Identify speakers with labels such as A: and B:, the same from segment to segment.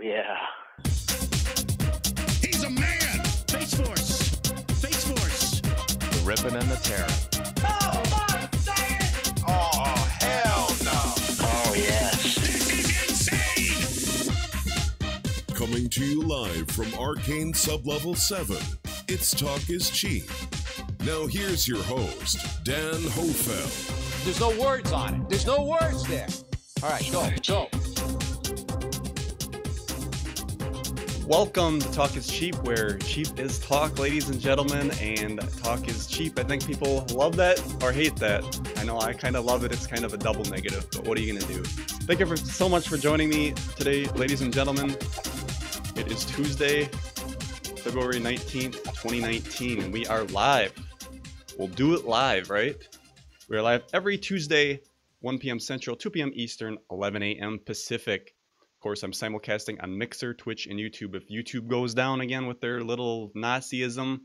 A: yeah.
B: He's a man! Face Force! Face Force!
C: The ripping and the tearing.
B: Oh, fuck! Say it!
C: Oh, hell no!
A: Oh, yes.
B: This is insane!
D: Coming to you live from Arcane Sublevel 7, it's Talk is Cheap. Now here's your host, Dan Hohlfeld.
E: There's no words on it. There's no words there. All right, go.
F: Welcome to Talk is Cheap, where cheap is talk, ladies and gentlemen, and talk is cheap. I think people love that or hate that. I know I kind of love it. It's kind of a double negative, but what are you going to do? Thank you so much for joining me today, ladies and gentlemen. It is Tuesday, February 19th, 2019, and we are live. We'll do it live, right? We are live every Tuesday, 1 p.m. Central, 2 p.m. Eastern, 11 a.m. Pacific. Of course, I'm simulcasting on Mixer, Twitch, and YouTube. If YouTube goes down again with their little Nazism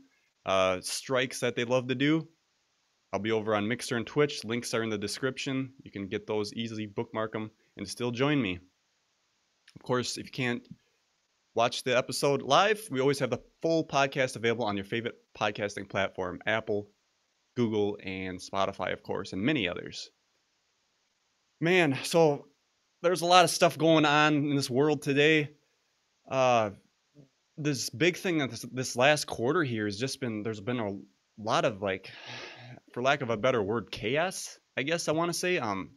F: strikes that they love to do, I'll be over on Mixer and Twitch. Links are in the description. You can get those easily, bookmark them, and still join me. Of course, if you can't watch the episode live, we always have the full podcast available on your favorite podcasting platform, Apple, Google, and Spotify, of course, and many others. Man, so there's a lot of stuff going on in this world today. This big thing that this last quarter here has just been, there's been a lot of, like, for lack of a better word, chaos, I guess I want to say. And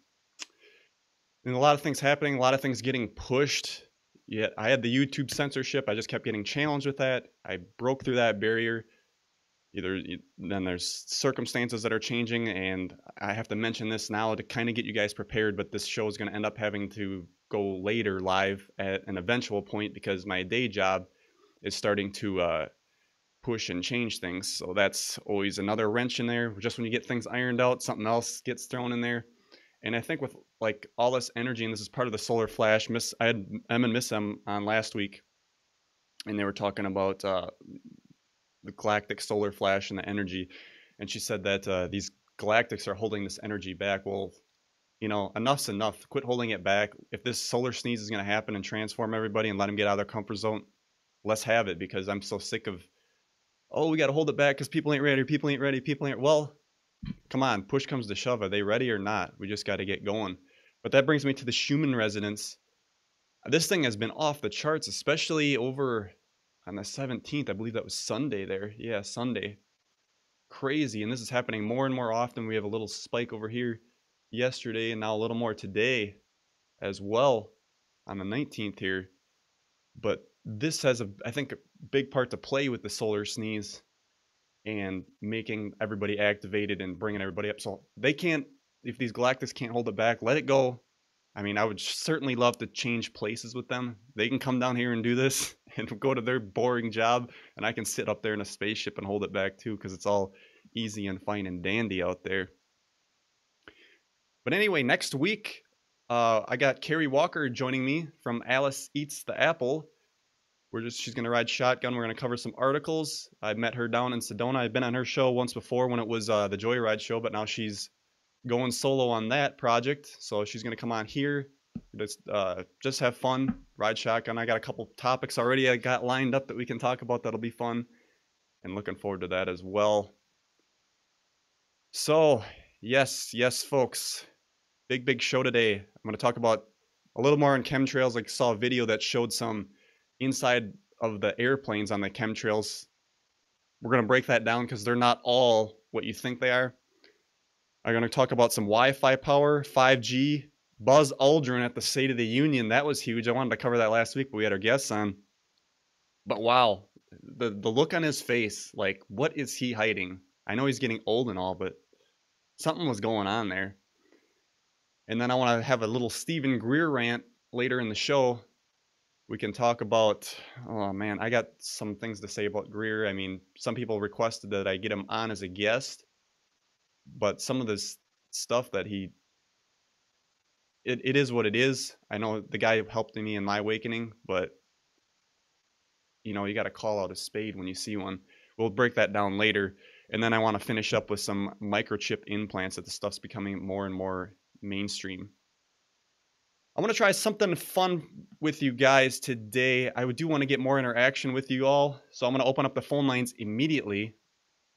F: a lot of things happening, a lot of things getting pushed. Yeah, I had the YouTube censorship. I just kept getting challenged with that. I broke through that barrier. Then there's circumstances that are changing, and I have to mention this now to kind of get you guys prepared, but this show is going to end up having to go later live at an eventual point because my day job is starting to push and change things. So that's always another wrench in there. Just when you get things ironed out, something else gets thrown in there. And I think with like all this energy, and this is part of the solar flash, I had Em and Miss Em on last week, and they were talking about the galactic solar flash and the energy, and she said that these galactics are holding this energy back. Well, you know, enough's enough. Quit holding it back. If this solar sneeze is going to happen and transform everybody and let them get out of their comfort zone, let's have it, because I'm so sick of, oh, we got to hold it back because people ain't ready. Well, come on, push comes to shove. Are they ready or not? We just got to get going. But that brings me to the Schumann resonance. This thing has been off the charts, especially over on the 17th, I believe that was Sunday there. Yeah, Sunday. Crazy. And this is happening more and more often. We have a little spike over here yesterday and now a little more today as well on the 19th here. But this has, I think, a big part to play with the solar sneeze and making everybody activated and bringing everybody up. So they can't, if these galactics can't hold it back, let it go. I mean, I would certainly love to change places with them. They can come down here and do this and go to their boring job, and I can sit up there in a spaceship and hold it back too, because it's all easy and fine and dandy out there. But anyway, next week, I got Carrie Walker joining me from Alice Eats the Apple. She's going to ride shotgun. We're going to cover some articles. I met her down in Sedona. I've been on her show once before when it was the Joyride show, but now she's going solo on that project, so she's going to come on here, just have fun, ride shotgun. I got a couple topics already I got lined up that we can talk about. That'll be fun, and looking forward to that as well. So yes folks, big show today. I'm going to talk about a little more on chemtrails. Like, saw a video that showed some inside of the airplanes on the chemtrails. We're going to break that down because they're not all what you think they are. I'm going to talk about some Wi-Fi power, 5G, Buzz Aldrin at the State of the Union. That was huge. I wanted to cover that last week, but we had our guests on. But wow, the look on his face, like, what is he hiding? I know he's getting old and all, but something was going on there. And then I want to have a little Steven Greer rant later in the show. We can talk about, oh man, I got some things to say about Greer. I mean, some people requested that I get him on as a guest. But some of this stuff that it is what it is. I know the guy helped me in my awakening, but you know, you got to call out a spade when you see one. We'll break that down later. And then I want to finish up with some microchip implants, that the stuff's becoming more and more mainstream. I want to try something fun with you guys today. I do want to get more interaction with you all, so I'm going to open up the phone lines immediately.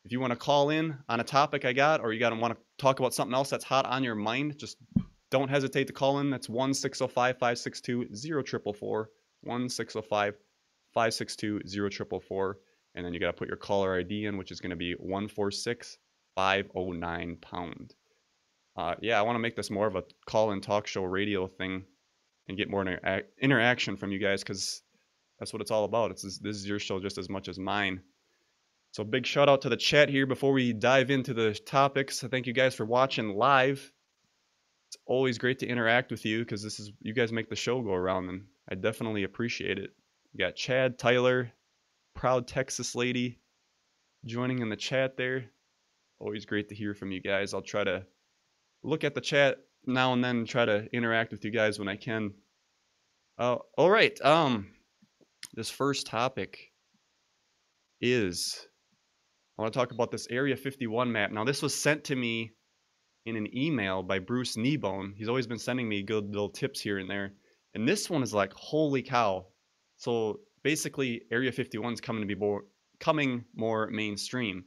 F: If you want to call in on a topic I got, or you want to talk about something else that's hot on your mind, just don't hesitate to call in. That's 1-605-562-0444, 1-605-562-0444, and then you got to put your caller ID in, which is going to be 146509#. Yeah, I want to make this more of a call-in talk show radio thing and get more interaction from you guys, because that's what it's all about. This is your show just as much as mine. So big shout out to the chat here before we dive into the topics. Thank you guys for watching live. It's always great to interact with you, because you guys make the show go around, and I definitely appreciate it. We got Chad, Tyler, proud Texas lady joining in the chat there. Always great to hear from you guys. I'll try to look at the chat now and then, try to interact with you guys when I can. All right. This first topic is, I want to talk about this Area 51 map. Now, this was sent to me in an email by Bruce Kneebone. He's always been sending me good little tips here and there. And this one is like, holy cow. So basically, Area 51 is coming more mainstream.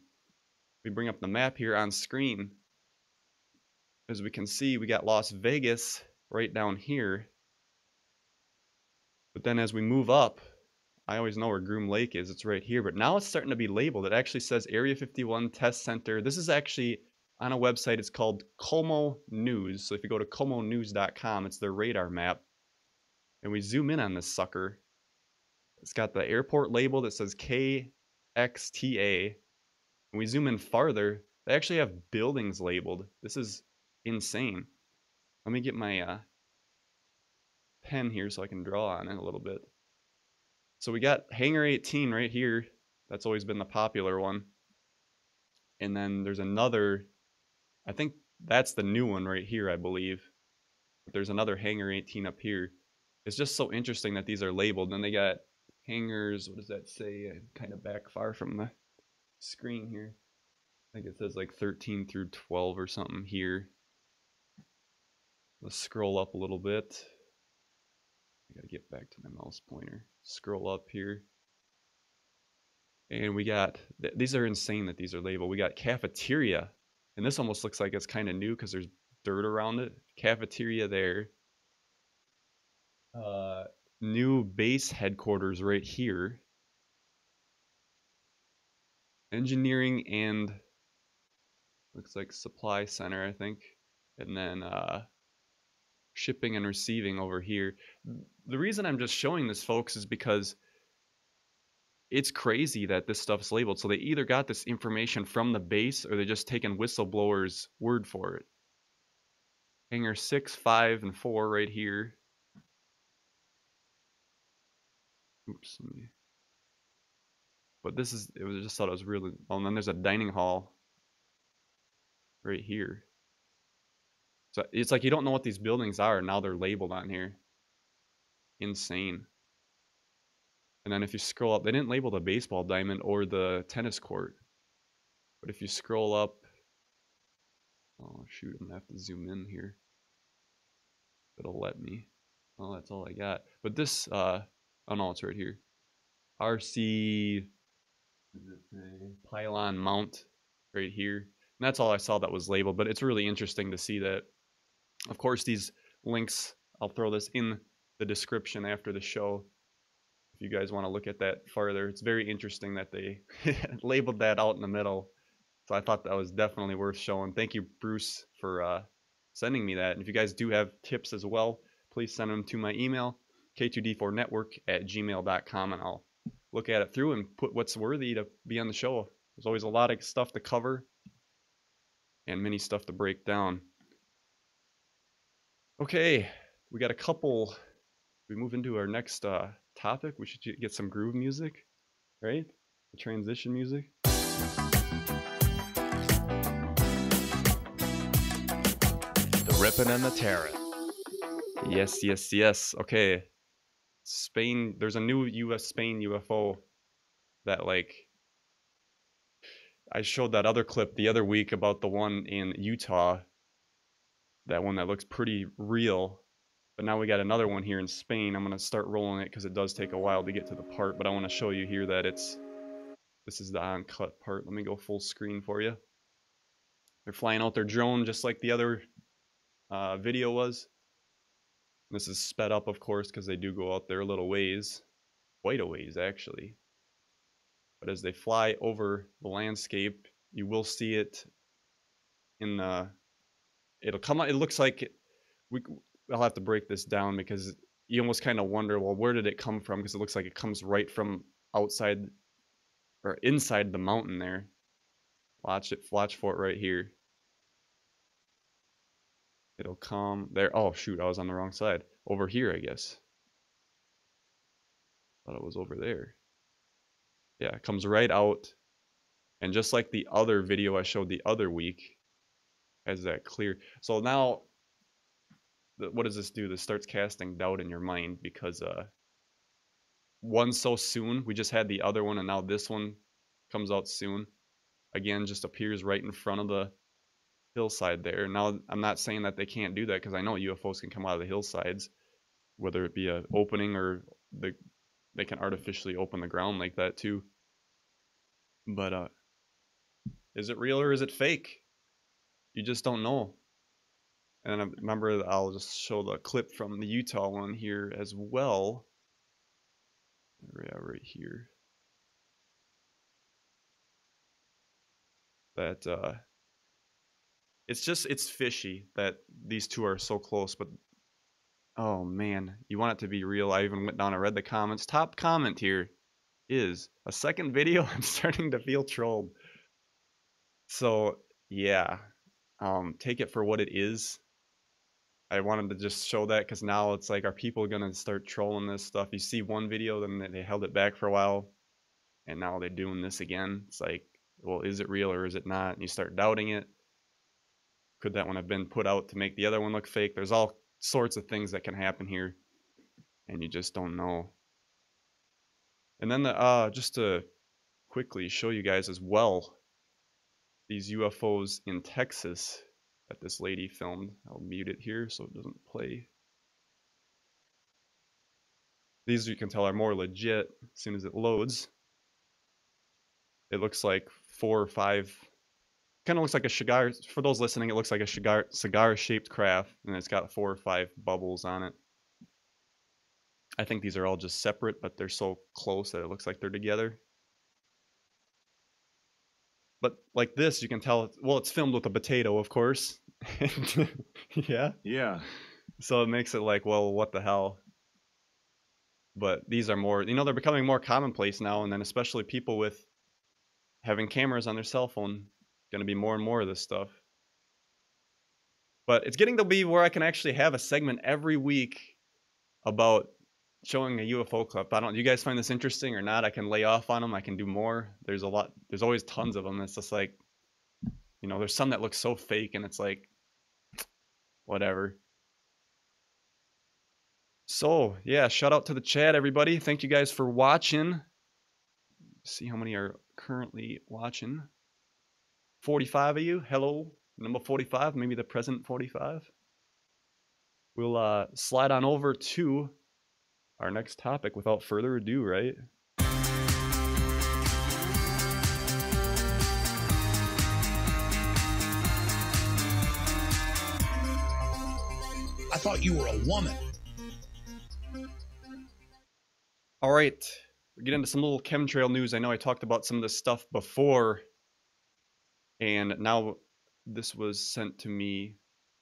F: We bring up the map here on screen. As we can see, we got Las Vegas right down here. But then as we move up, I always know where Groom Lake is. It's right here. But now it's starting to be labeled. It actually says Area 51 Test Center. This is actually on a website. It's called Como News. So if you go to comonews.com, it's their radar map. And we zoom in on this sucker. It's got the airport label that says KXTA. And we zoom in farther. They actually have buildings labeled. This is insane. Let me get my pen here so I can draw on it a little bit. So we got Hangar 18 right here. That's always been the popular one. And then there's another, I think that's the new one right here, I believe. But there's another Hangar 18 up here. It's just so interesting that these are labeled. Then they got hangars, what does that say? I'm kind of back far from the screen here. I think it says like 13 through 12 or something here. Let's scroll up a little bit. I gotta get back to my mouse pointer. Scroll up here. And we got, these are insane that these are labeled. We got cafeteria. And this almost looks like it's kind of new because there's dirt around it. Cafeteria there. New base headquarters right here. Engineering and looks like supply center, I think. And then shipping and receiving over here. The reason I'm just showing this, folks, is because it's crazy that this stuff's labeled. So they either got this information from the base or they're just taking whistleblowers' word for it. Hangar 6, 5, and 4 right here. Oops. But this is, it was just thought it was really, oh, and then there's a dining hall right here. So it's like you don't know what these buildings are, and now they're labeled on here. Insane. And then if you scroll up, they didn't label the baseball diamond or the tennis court. But if you scroll up, oh shoot, I'm gonna have to zoom in here. It'll let me. Oh, that's all I got. But this, oh no, it's right here. RC pylon mount right here. And that's all I saw that was labeled, but it's really interesting to see that. Of course, these links, I'll throw this in the description after the show if you guys want to look at that further. It's very interesting that they labeled that out in the middle. So I thought that was definitely worth showing. Thank you, Bruce, for sending me that. And if you guys do have tips as well, please send them to my email, k2d4network@gmail.com, and I'll look at it through and put what's worthy to be on the show. There's always a lot of stuff to cover and many stuff to break down. Okay, we got a couple. We move into our next topic. We should get some groove music, right? The transition music.
C: The ripping and the tearing.
F: Yes, yes, yes. Okay. Spain, there's a new Spain UFO that, like, I showed that other clip the other week about the one in Utah. That one that looks pretty real. But now we got another one here in Spain. I'm going to start rolling it because it does take a while to get to the part. But I want to show you here that this is the on-cut part. Let me go full screen for you. They're flying out their drone just like the other video was. This is sped up, of course, because they do go out there a little ways. Quite a ways, actually. But as they fly over the landscape, you will see it in the... It'll come out... It looks like... I'll have to break this down because you almost kind of wonder, well, where did it come from? Because it looks like it comes right from outside or inside the mountain there. Watch for it right here. It'll come there. Oh, shoot, I was on the wrong side. Over here, I guess. Thought it was over there. Yeah, it comes right out. And just like the other video I showed the other week, has that clear. So now, what does this do? This starts casting doubt in your mind because one so soon. We just had the other one, and now this one comes out soon. Again, just appears right in front of the hillside there. Now, I'm not saying that they can't do that because I know UFOs can come out of the hillsides, whether it be an opening or they can artificially open the ground like that too. But is it real or is it fake? You just don't know. And I remember, I'll just show the clip from the Utah one here as well. Yeah, right here. That it's fishy that these two are so close, but oh man, you want it to be real. I even went down and read the comments. Top comment here is a second video. I'm starting to feel trolled. So yeah, take it for what it is. I wanted to just show that because now it's like, are people gonna start trolling this stuff? You see one video, then they held it back for a while, and now they're doing this again. It's like, well, is it real or is it not? And you start doubting it. Could that one have been put out to make the other one look fake? There's all sorts of things that can happen here, and you just don't know. And then just to quickly show you guys as well, these UFOs in Texas that this lady filmed. I'll mute it here so it doesn't play. These, you can tell, are more legit as soon as it loads. It looks like 4 or 5, kind of looks like a cigar. For those listening, it looks like a cigar-shaped craft, and it's got 4 or 5 bubbles on it. I think these are all just separate, but they're so close that it looks like they're together. But like this, you can tell, well, it's filmed with a potato, of course. Yeah. So it makes it like, well, what the hell? But these are more, they're becoming more commonplace now, and then especially people with having cameras on their cell phone, going to be more and more of this stuff. But it's getting to be where I can actually have a segment every week about showing a UFO clip. Do you guys find this interesting or not? I can lay off on them. I can do more. There's always tons of them. It's just like, there's some that look so fake, and it's like, whatever. So yeah, shout out to the chat, everybody. Thank you guys for watching. See how many are currently watching. 45 of you. Hello, number 45, maybe the present 45. We'll slide on over to our next topic without further ado, right?
B: I thought you were a woman.
F: All right, we get into some little chemtrail news. I know I talked about some of this stuff before, and now this was sent to me,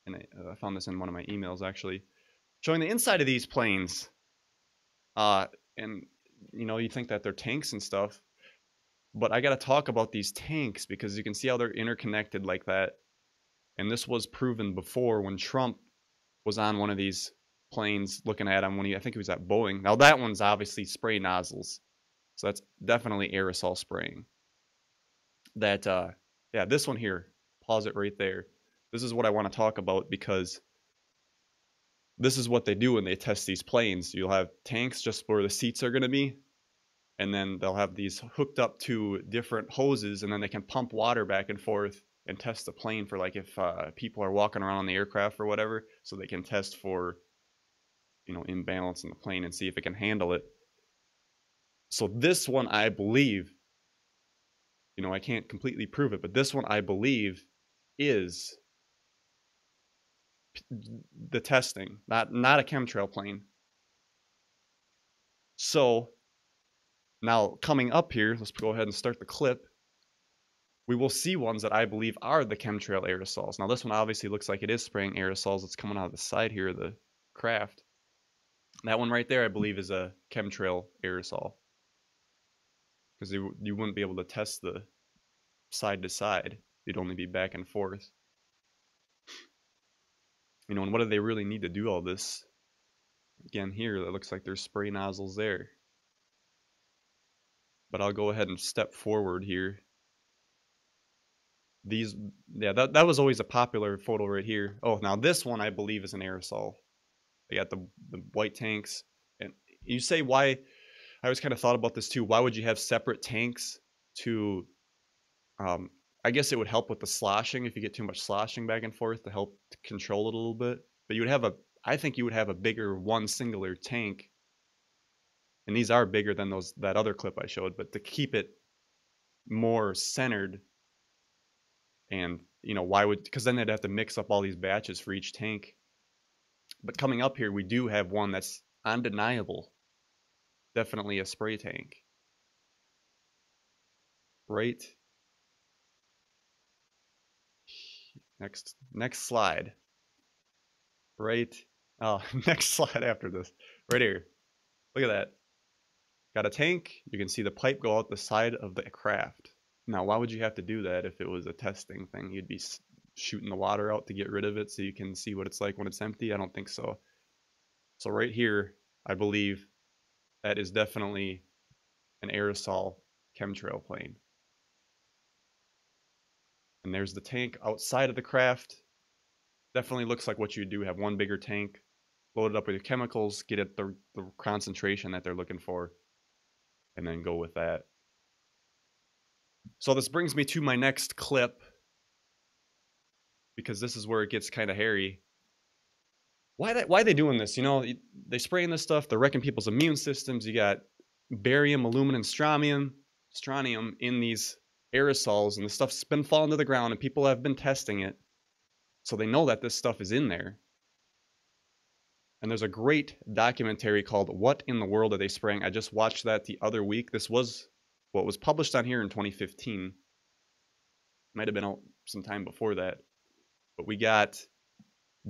F: and I found this in one of my emails actually, showing the inside of these planes. And you think that they're tanks and stuff, but I got to talk about these tanks because you can see how they're interconnected like that. And this was proven before when Trump was on one of these planes looking at him I think he was at Boeing. Now that one's obviously spray nozzles, so that's definitely aerosol spraying. That yeah, this one here, pause it right there. This is what I want to talk about because this is what they do when they test these planes. You'll have tanks just where the seats are going to be, and then they'll have these hooked up to different hoses, and then they can pump water back and forth and test the plane for, like, if people are walking around on the aircraft or whatever, so they can test for imbalance in the plane and see if it can handle it. So this one, I believe, I can't completely prove it, but this one I believe is the testing, not a chemtrail plane. So now coming up here, let's go ahead and start the clip. We will see ones that I believe are the chemtrail aerosols. Now this one obviously looks like it is spraying aerosols. It's coming out of the side here of the craft. That one right there I believe is a chemtrail aerosol, because you wouldn't be able to test the side to side. You'd only be back and forth. And what do they really need to do all this? Again, here it looks like there's spray nozzles there. But I'll go ahead and step forward here. That was always a popular photo right here. Oh, now this one I believe is an aerosol. They got the white tanks. And you say why, I always kind of thought about this too. Why would you have separate tanks to, I guess it would help with the sloshing if you get too much sloshing back and forth to help to control it a little bit. But you would have I think you would have a bigger one singular tank. And these are bigger than that other clip I showed, but to keep it more centered. And why would, because then they'd have to mix up all these batches for each tank. But coming up here, we do have one that's undeniable. Definitely a spray tank. Right. Next slide. Right. Oh, next slide after this. Right here. Look at that. Got a tank. You can see the pipe go out the side of the craft. Now, why would you have to do that if it was a testing thing? You'd be shooting the water out to get rid of it so you can see what it's like when it's empty? I don't think so. So right here, I believe that is definitely an aerosol chemtrail plane. And there's the tank outside of the craft. Definitely looks like what you do. Have one bigger tank, load it up with your chemicals, get it the concentration that they're looking for, and then go with that. So this brings me to my next clip, because this is where it gets kind of hairy. Why are they doing this? They spraying this stuff. They're wrecking people's immune systems. You got barium, aluminum, strontium in these aerosols, and the stuff's been falling to the ground, and people have been testing it. So they know that this stuff is in there. And there's a great documentary called What in the World Are They Spraying? I just watched that the other week. This was what was published on here in 2015. Might have been out some time before that. But we got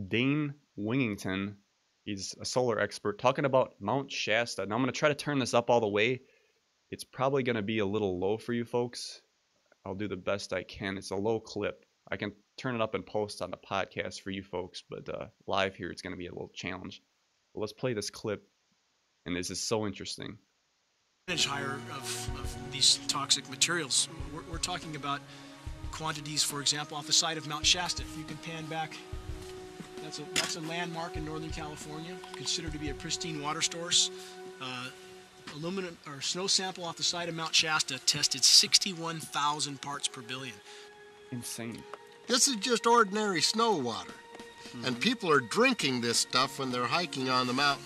F: Dane Wingington. He's a solar expert talking about Mount Shasta. Now I'm going to try to turn this up all the way. It's probably going to be a little low for you folks. I'll do the best I can. It's a low clip. I can turn it up and post on the podcast for you folks, but live here it's going to be a little challenge. But let's play this clip, and this is so interesting.
A: Higher of these toxic materials. We're talking about quantities, for example, off the side of Mount Shasta. If you can pan back, that's a landmark in Northern California, considered to be a pristine water source. Aluminum or snow sample off the side of Mount Shasta tested 61,000 parts per billion.
F: Insane.
G: This is just ordinary snow water. And people are drinking this stuff when they're hiking on the mountain.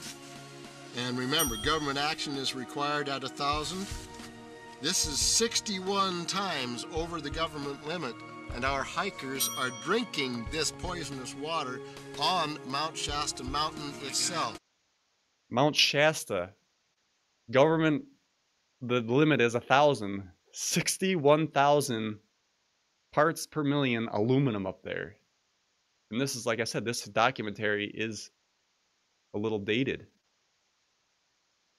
G: And remember, government action is required at 1,000. This is 61 times over the government limit, and our hikers are drinking this poisonous water on Mount Shasta Mountain itself.
F: Mount Shasta. Government, the limit is 1,000. 61,000 parts per million aluminum up there. And this is, like I said, this documentary is a little dated.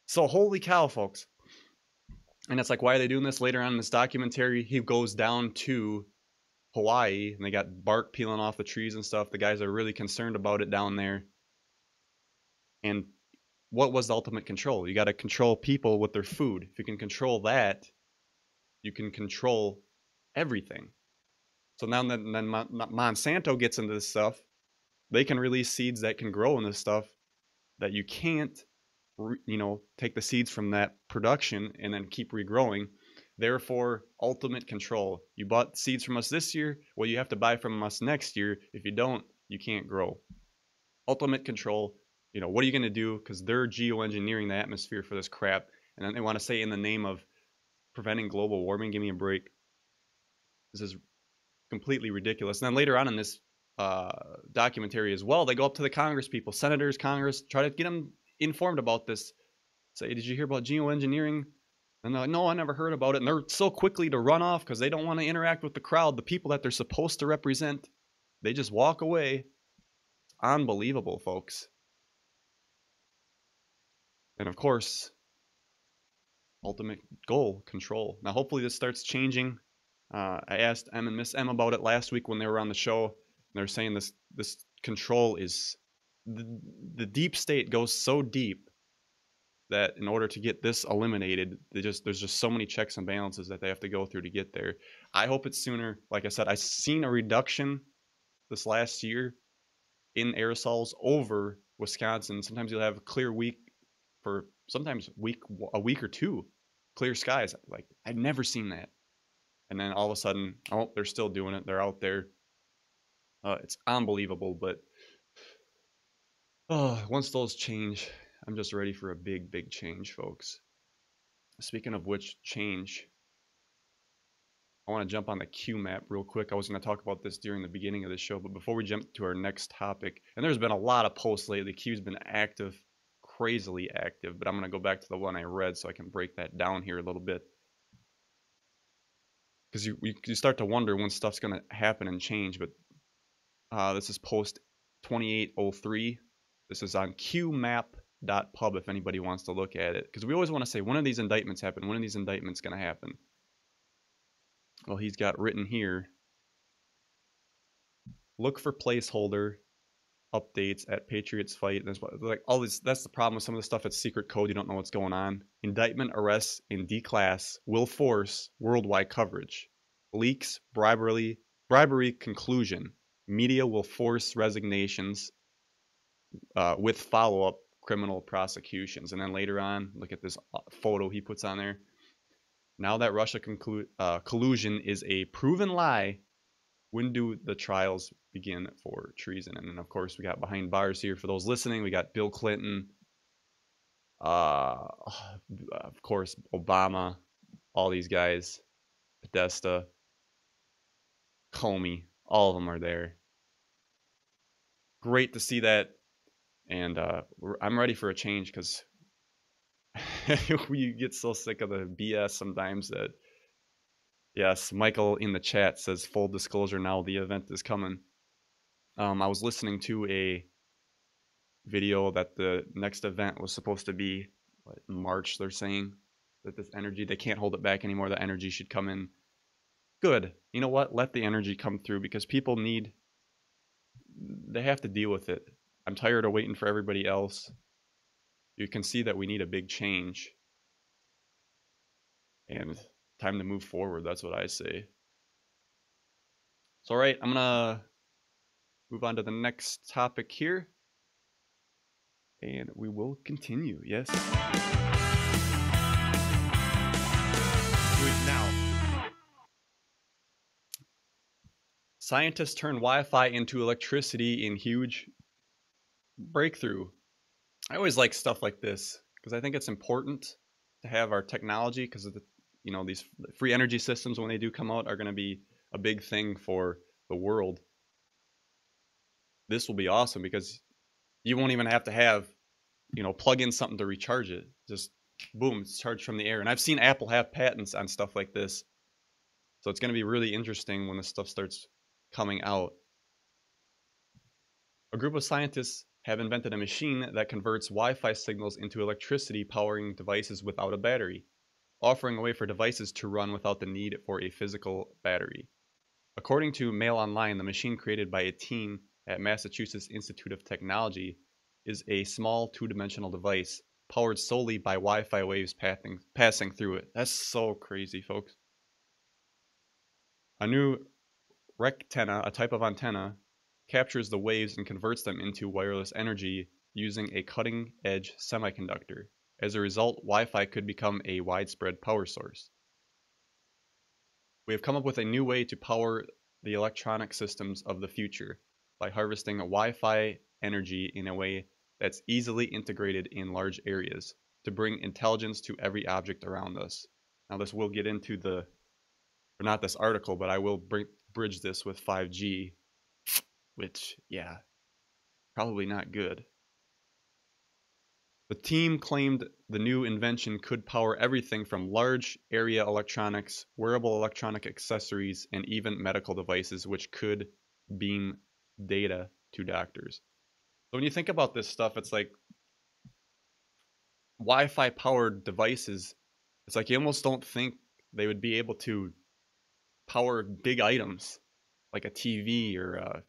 F: So holy cow, folks. And it's like, why are they doing this? Later on in this documentary, he goes down to Hawaii, and they got bark peeling off the trees and stuff. The guys are really concerned about it down there. And what was the ultimate control? You got to control people with their food. If you can control that, you can control everything. So now then Monsanto gets into this stuff. They can release seeds that can grow in this stuff that you can't, take the seeds from that production and then keep regrowing. Therefore, ultimate control. You bought seeds from us this year, well, you have to buy from us next year. If you don't, you can't grow. Ultimate control. you know, what are you going to do? Because they're geoengineering the atmosphere for this crap. And then they want to say in the name of preventing global warming, give me a break. This is completely ridiculous. And then later on in this documentary as well, they go up to the Congress people, senators, Congress, try to get them informed about this. Say, did you hear about geoengineering? And they're like, no, I never heard about it. And they're so quickly to run off because they don't want to interact with the crowd, the people that they're supposed to represent. They just walk away. It's unbelievable, folks. And of course, ultimate goal, control. Now, hopefully this starts changing. I asked Em and Miss M about it last week when they were on the show. And they're saying this control is, the deep state goes so deep that in order to get this eliminated, there's just so many checks and balances that they have to go through to get there. I hope it's sooner. Like I said, I've seen a reduction this last year in aerosols over Wisconsin. Sometimes you'll have a clear week for sometimes a week or two, clear skies. Like, I've never seen that. And then all of a sudden, oh, they're still doing it. They're out there. It's unbelievable. But once those change, I'm just ready for a big, big change, folks. Speaking of which, change. I want to jump on the Q map real quick. I was going to talk about this during the beginning of the show, but before we jump to our next topic, and there's been a lot of posts lately. Q's been active, crazily active, but I'm going to go back to the one I read so I can break that down here a little bit. Because you start to wonder when stuff's going to happen and change, but this is post 2803. This is on qmap.pub if anybody wants to look at it. Because we always want to say, when are these indictments happen? When are these indictments going to happen? Well, he's got written here, look for placeholder updates at Patriots Fight. There's like all this. That's the problem with some of the stuff. It's secret code. You don't know what's going on. Indictment, arrests, and D-class will force worldwide coverage. Leaks, bribery conclusion. Media will force resignations with follow-up criminal prosecutions. And then later on, look at this photo he puts on there. Now that Russia collusion is a proven lie, when do the trials begin for treason? And then, of course, we got behind bars here. For those listening, we got Bill Clinton, of course, Obama, all these guys, Podesta, Comey, all of them are there. Great to see that. And I'm ready for a change because we get so sick of the BS sometimes that, yes, Michael in the chat says, full disclosure, now the event is coming. I was listening to a video that the next event was supposed to be in March. They're saying that this energy, they can't hold it back anymore. The energy should come in. Good. You know what? Let the energy come through because people they have to deal with it. I'm tired of waiting for everybody else. You can see that we need a big change. And time to move forward. That's what I say. So, all right, I'm going to move on to the next topic here. And we will continue. Yes.
B: Do it now.
F: Scientists turn Wi-Fi into electricity in huge breakthrough. I always like stuff like this because I think it's important to have our technology because these free energy systems, when they do come out, are going to be a big thing for the world. This will be awesome because you won't even have to plug in something to recharge it. Just boom, it's charged from the air. And I've seen Apple have patents on stuff like this. So it's going to be really interesting when this stuff starts coming out. A group of scientists have invented a machine that converts Wi-Fi signals into electricity, powering devices without a battery, offering a way for devices to run without the need for a physical battery. According to Mail Online, the machine created by a team at Massachusetts Institute of Technology is a small two-dimensional device powered solely by Wi-Fi waves passing through it. That's so crazy, folks. A new rectenna, a type of antenna, captures the waves and converts them into wireless energy using a cutting-edge semiconductor. As a result, Wi-Fi could become a widespread power source. We have come up with a new way to power the electronic systems of the future by harvesting Wi-Fi energy in a way that's easily integrated in large areas to bring intelligence to every object around us. Now this will get into the, or not this article, but I will bridge this with 5G, which, yeah, probably not good. The team claimed the new invention could power everything from large area electronics, wearable electronic accessories, and even medical devices, which could beam data to doctors. So when you think about this stuff, it's like Wi-Fi powered devices. It's like you almost don't think they would be able to power big items like a TV or a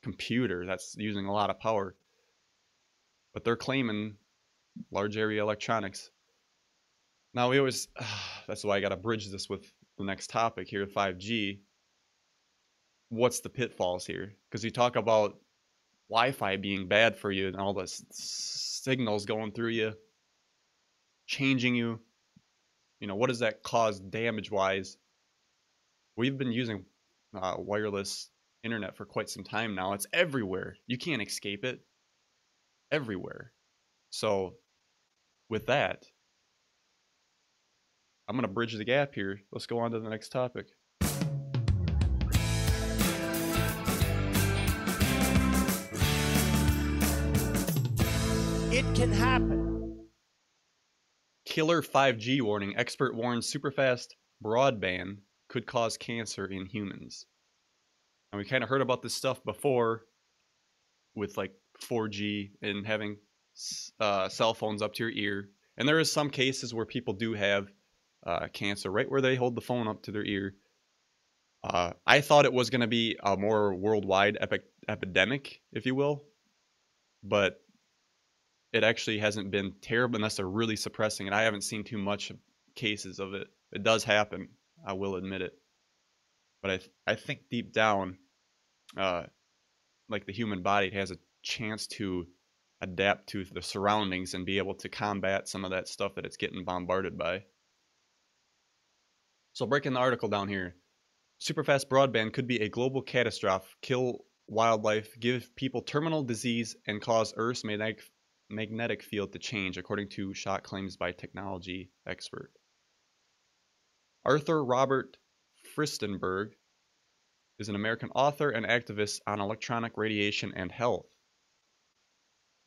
F: computer that's using a lot of power. But they're claiming large area electronics. Now we always, that's why I got to bridge this with the next topic here, 5G. What's the pitfalls here? Because you talk about Wi-Fi being bad for you and all the signals going through you, changing you. You know, what does that cause damage-wise? We've been using wireless internet for quite some time now. It's everywhere. You can't escape it. Everywhere. So with that, I'm going to bridge the gap here. Let's go on to the next topic.
B: It can happen.
F: Killer 5G warning. Expert warns superfast broadband could cause cancer in humans. And we kind of heard about this stuff before with like 4G and having cell phones up to your ear. And there is some cases where people do have cancer right where they hold the phone up to their ear. I thought it was going to be a more worldwide epidemic, if you will. But it actually hasn't been terrible unless they're really suppressing it. I haven't seen too much cases of it. It does happen. I will admit it. But I think deep down, like the human body, it has a chance to adapt to the surroundings and be able to combat some of that stuff that it's getting bombarded by. So breaking the article down here. Superfast broadband could be a global catastrophe, kill wildlife, give people terminal disease, and cause Earth's magnetic field to change, according to shock claims by technology expert. Arthur Robert Fristenberg is an American author and activist on electronic radiation and health.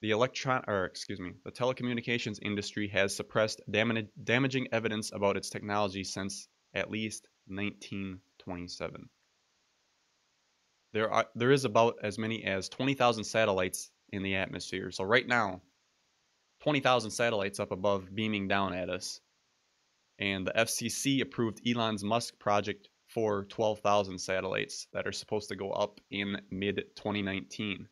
F: The telecommunications industry has suppressed damaging evidence about its technology since at least 1927. There is about as many as 20,000 satellites in the atmosphere. So right now, 20,000 satellites up above beaming down at us. And the FCC approved Elon Musk project for 12,000 satellites that are supposed to go up in mid-2019.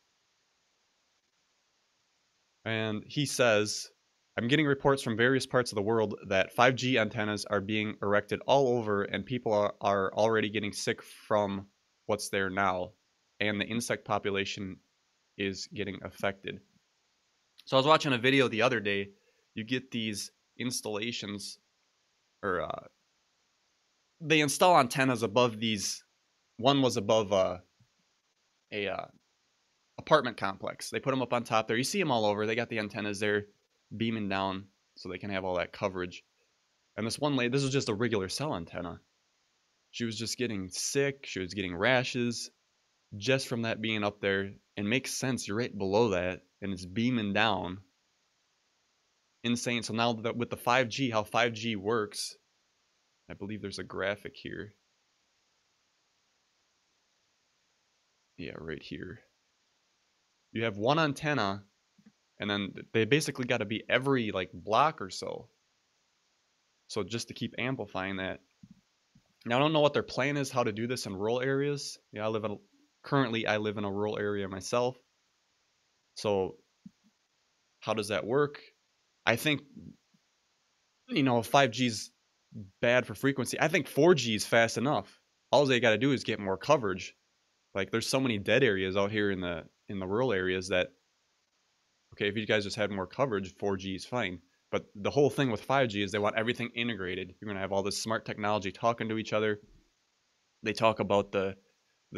F: And he says, I'm getting reports from various parts of the world that 5G antennas are being erected all over and people are already getting sick from what's there now. And the insect population is getting affected. So I was watching a video the other day. You get these installations, or they install antennas above these. One was above a apartment complex. They put them up on top there. You see them all over. They got the antennas there beaming down so they can have all that coverage. And this one lady, this was just a regular cell antenna. She was just getting sick. She was getting rashes just from that being up there. And makes sense. You're right below that and it's beaming down. Insane. So now that with the 5G, how 5G works, I believe there's a graphic here. Yeah, right here. You have one antenna, and then they basically got to be every like block or so. So just to keep amplifying that. Now I don't know what their plan is, how to do this in rural areas. Yeah, currently I live in a rural area myself. So how does that work? I think, you know, 5G's bad for frequency. I think 4G is fast enough. All they got to do is get more coverage. Like there's so many dead areas out here in the rural areas that, okay, if you guys just had more coverage, 4G is fine. But the whole thing with 5G is they want everything integrated. You're going to have all this smart technology talking to each other. They talk about the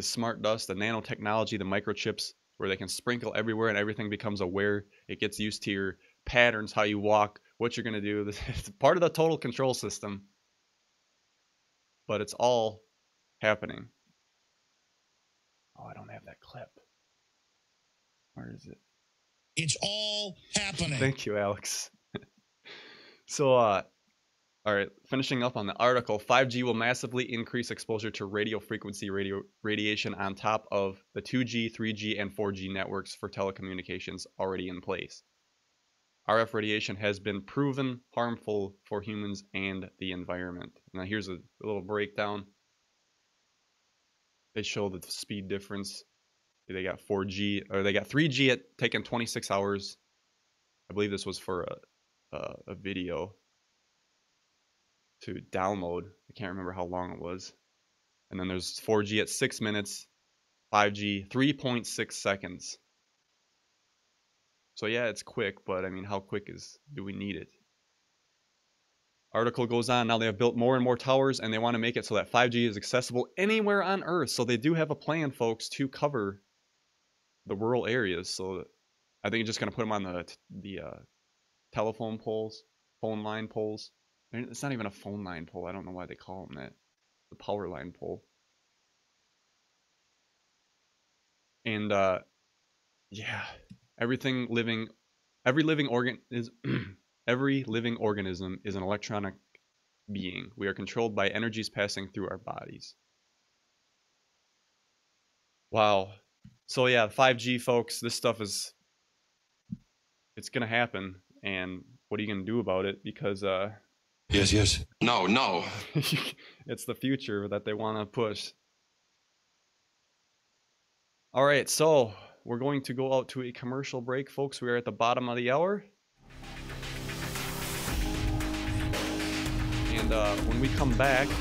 F: smart dust, the nanotechnology, the microchips. where they can sprinkle everywhere and everything becomes aware. It gets used to your patterns, how you walk, what you're going to do. It's part of the total control system. But it's all happening. Oh, I don't have that clip. Where is it?
B: It's all happening.
F: Thank you, Alex. So, all right, finishing up on the article, 5G will massively increase exposure to radio frequency radiation on top of the 2G, 3G, and 4G networks for telecommunications already in place. RF radiation has been proven harmful for humans and the environment. Now, here's a little breakdown. They show the speed difference. They got 4G, or they got 3G at taking 26 hours. I believe this was for a video to download. I can't remember how long it was. And then there's 4G at 6 minutes, 5G 3.6 seconds. So yeah, it's quick, but I mean, how quick do we need it? Article goes on, now they have built more and more towers and they want to make it so that 5G is accessible anywhere on Earth. So they do have a plan, folks, to cover the rural areas. So I think you're just going to put them on the telephone poles, phone line poles. It's not even a phone line pole. I don't know why they call them that. The power line pole. And yeah, every living organism is an electronic being. We are controlled by energies passing through our bodies. Wow. So yeah, 5G, folks, this stuff it's gonna happen, and what are you gonna do about it? Because
H: Yes. No.
F: it's the future that they want to push. All right, so we're going to go out to a commercial break, folks. We are at the bottom of the hour. And when we come back, I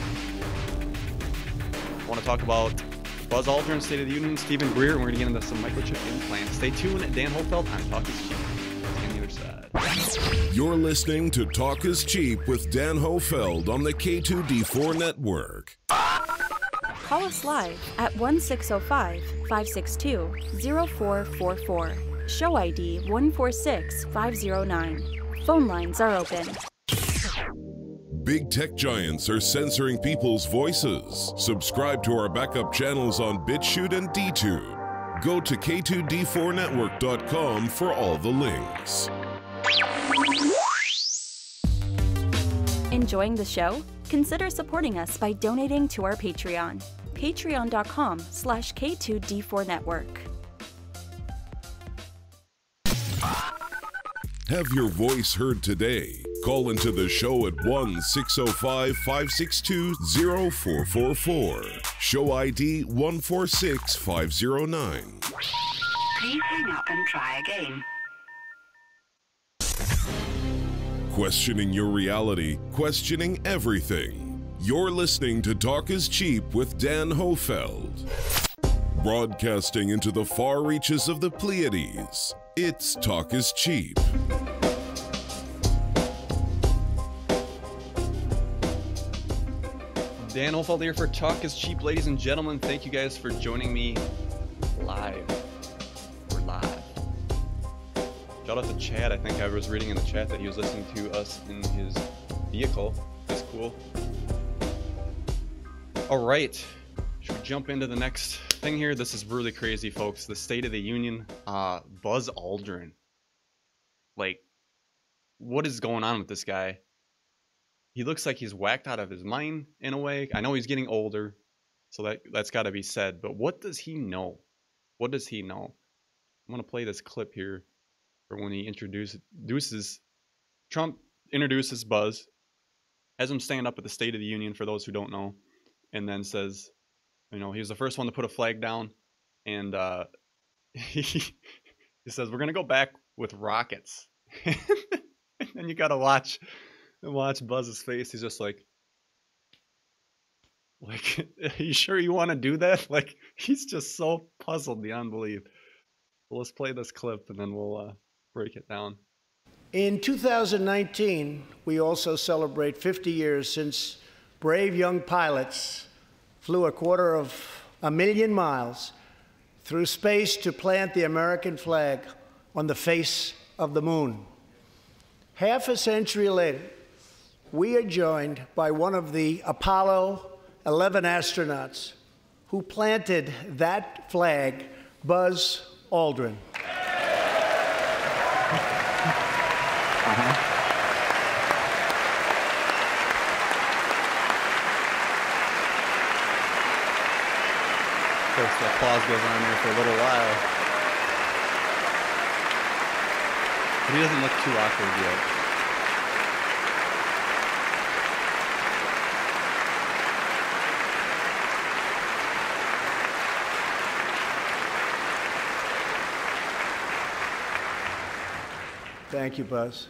F: want to talk about Buzz Aldrin, State of the Union, Steven Greer, and we're going to get into some microchip implants. Stay tuned. Dan Hohlfeld on Talk is Cheap. On the other side.
D: You're listening to Talk is Cheap with Dan Hohlfeld on the K2D4 network.
I: Call us live at 1-605-562-0444. Show ID 146509. Phone lines are open.
D: Big tech giants are censoring people's voices. Subscribe to our backup channels on BitChute and DTube. Go to K2D4network.com for all the links.
I: Enjoying the show? Consider supporting us by donating to our Patreon. Patreon.com/K2D4network.
D: Have your voice heard today. Call into the show at 1-605-562-0444. Show ID 146509.
J: Please hang up and try again.
D: Questioning your reality, questioning everything. You're listening to Talk is Cheap with Dan Hohlfeld. Broadcasting into the far reaches of the Pleiades, it's Talk is Cheap.
F: Dan Hohlfeld here for Talk is Cheap, ladies and gentlemen. Thank you guys for joining me live. We're live. Shout out to Chad. I think I was reading in the chat that he was listening to us in his vehicle. That's cool. All right. Should we jump into the next thing here? This is really crazy, folks. The State of the Union. Buzz Aldrin. Like, what is going on with this guy? He looks like he's whacked out of his mind in a way. I know he's getting older, so that's got to be said. But what does he know? What does he know? I'm going to play this clip here for when he introduces Trump introduces Buzz, has him stand up at the State of the Union, for those who don't know, and then says, you know, he was the first one to put a flag down, and he says, we're going to go back with rockets. And you got to watch Buzz's face. He's just like, are you sure you want to do that? Like, he's just so puzzled beyond belief. Well, let's play this clip and then we'll break it down.
K: In 2019, we also celebrate 50 years since brave young pilots flew 250,000 miles through space to plant the American flag on the face of the moon. Half a century later, we are joined by one of the Apollo 11 astronauts who planted that flag, Buzz Aldrin.
F: Of course, the applause goes on there for a little while. But he doesn't look too awkward yet.
K: Thank you, Buzz.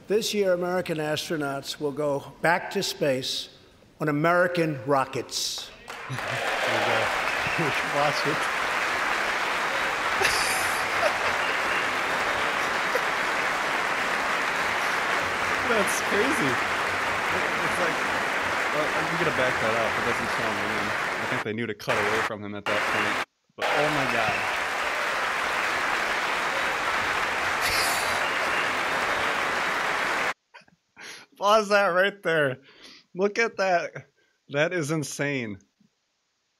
K: This year, American astronauts will go back to space on American rockets.
F: There you go. We should watch it. That's crazy. It's like, I'm gonna back that up. It doesn't sound weird. I think they knew to cut away from him at that point. But oh my god. Pause that right there. Look at that. That is insane.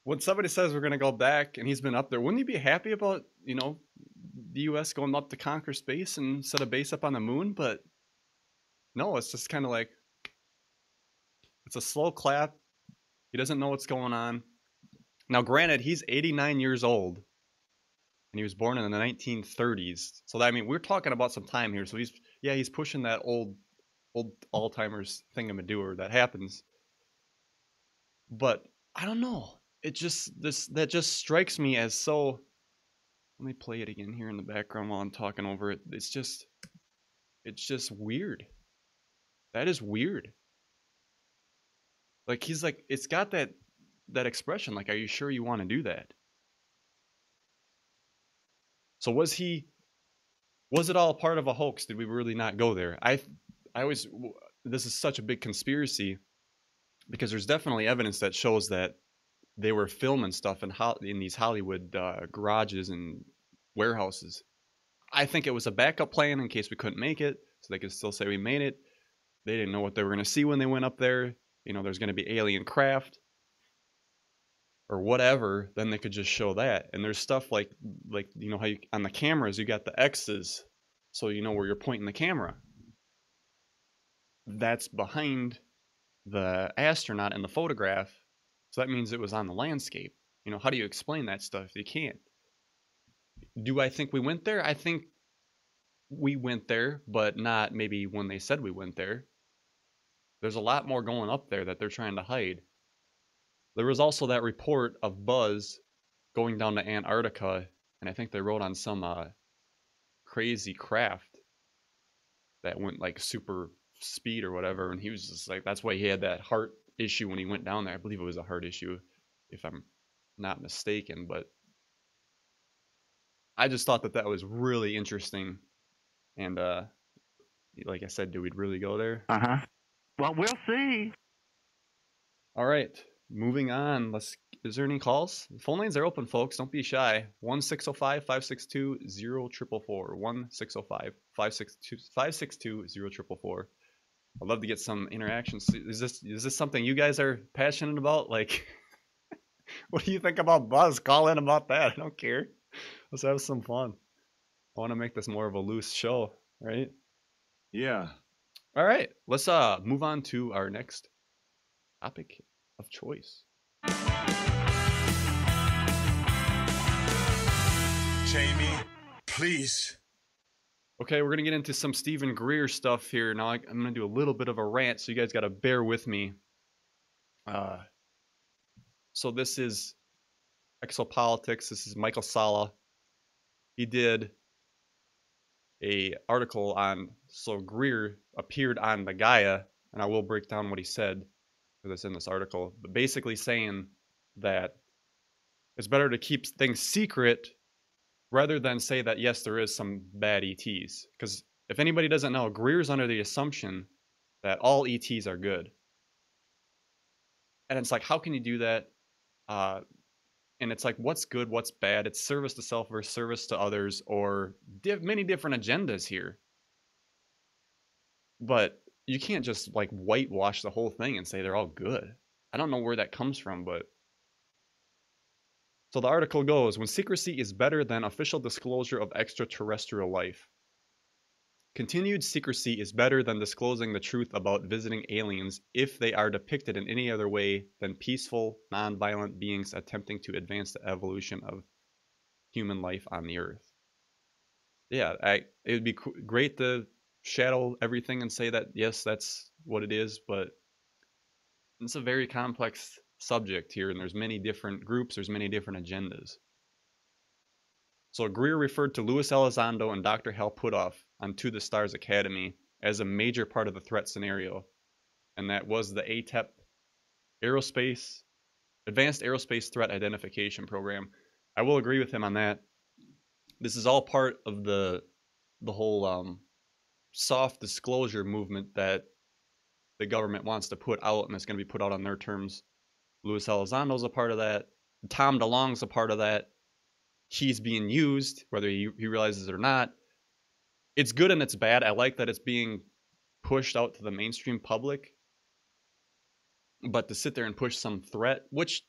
F: When somebody says we're going to go back and he's been up there, wouldn't you be happy about, you know, the U.S. going up to conquer space and set a base up on the moon? But no, it's just kind of like, it's a slow clap. He doesn't know what's going on. Now, granted, he's 89 years old and he was born in the 1930s. So, I mean, we're talking about some time here. So he's pushing that old Alzheimer's thingamadoer that happens. But I don't know. It just that just strikes me as so. Let me play it again here in the background while I'm talking over it. It's just weird. That is weird. Like he's like, it's got that expression. Like, are you sure you want to do that? So was it all part of a hoax? Did we really not go there? This is such a big conspiracy because there's definitely evidence that shows that they were filming stuff in these Hollywood garages and warehouses. I think it was a backup plan in case we couldn't make it, so they could still say we made it. They didn't know what they were going to see when they went up there. You know, there's going to be alien craft or whatever. Then they could just show that. And there's stuff like you know how on the cameras you got the X's, so you know where you're pointing the camera. That's behind the astronaut in the photograph. So that means it was on the landscape. You know, how do you explain that stuff? You can't. Do I think we went there? I think we went there, but not maybe when they said we went there. There's a lot more going up there that they're trying to hide. There was also that report of Buzz going down to Antarctica, and I think they rode on some crazy craft that went like super speed or whatever, and he was just like, that's why he had that heart issue when he went down there. I believe it was a heart issue, if I'm not mistaken. But I just thought that was really interesting. And like I said, do we really go there?
B: Well, we'll see.
F: All right, moving on. Is there any calls? The phone lines are open, folks. Don't be shy. 1-605-562-0444. 1-605-562-0444. I'd love to get some interaction. Is this something you guys are passionate about? Like, what do you think about Buzz? Call in about that. I don't care. Let's have some fun. I want to make this more of a loose show, right?
L: Yeah.
F: All right. Let's move on to our next topic of choice.
L: Jamie, please.
F: Okay, we're going to get into some Steven Greer stuff here. Now, I'm going to do a little bit of a rant, so you guys got to bear with me. So this is Exopolitics. This is Michael Sala. He did a article on, so Greer appeared on the Gaia, and I will break down what he said, because it's in this article, but basically saying that it's better to keep things secret rather than say that, yes, there is some bad ETs. Because if anybody doesn't know, Greer's under the assumption that all ETs are good. And it's like, how can you do that? And it's like, what's good, what's bad? It's service to self versus service to others, or many different agendas here. But you can't just like whitewash the whole thing and say they're all good. I don't know where that comes from, but. So the article goes, when secrecy is better than official disclosure of extraterrestrial life. Continued secrecy is better than disclosing the truth about visiting aliens if they are depicted in any other way than peaceful, non-violent beings attempting to advance the evolution of human life on the Earth. Yeah, it would be great to shadow everything and say that, yes, that's what it is, but it's a very complex subject here, and there's many different groups, there's many different agendas. So Greer referred to Luis Elizondo and Dr. Hal Puthoff on To the Stars Academy as a major part of the threat scenario, and that was the ATEP Advanced Aerospace Threat Identification Program. I will agree with him on that. This is all part of the whole soft disclosure movement that the government wants to put out, and it's going to be put out on their terms. Luis Elizondo's a part of that. Tom DeLonge's a part of that. He's being used, whether he realizes it or not. It's good and it's bad. I like that it's being pushed out to the mainstream public. But to sit there and push some threat, which,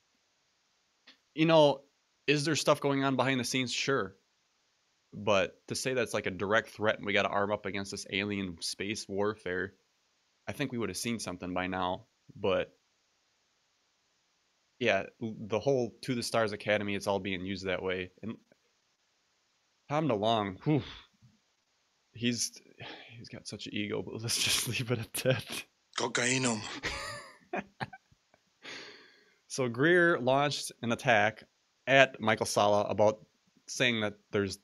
F: you know, is there stuff going on behind the scenes? Sure. But to say that's like a direct threat and we got to arm up against this alien space warfare, I think we would have seen something by now. But yeah, the whole To the Stars Academy, it's all being used that way. And Tom DeLonge, whew, he's got such an ego, but let's just leave it at that.
L: Cocainum.
F: So Greer launched an attack at Michael Salla about saying that there's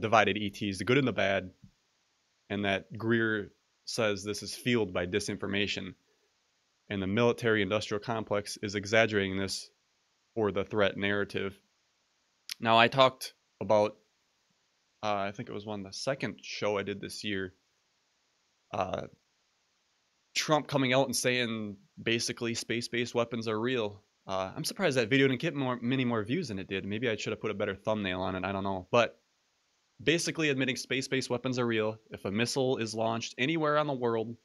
F: divided ETs, the good and the bad, and that Greer says this is fueled by disinformation. And the military-industrial complex is exaggerating this for the threat narrative. Now, I talked about, I think it was the second show I did this year, Trump coming out and saying basically space-based weapons are real. I'm surprised that video didn't get many more views than it did. Maybe I should have put a better thumbnail on it. I don't know. But basically admitting space-based weapons are real. If a missile is launched anywhere on the world,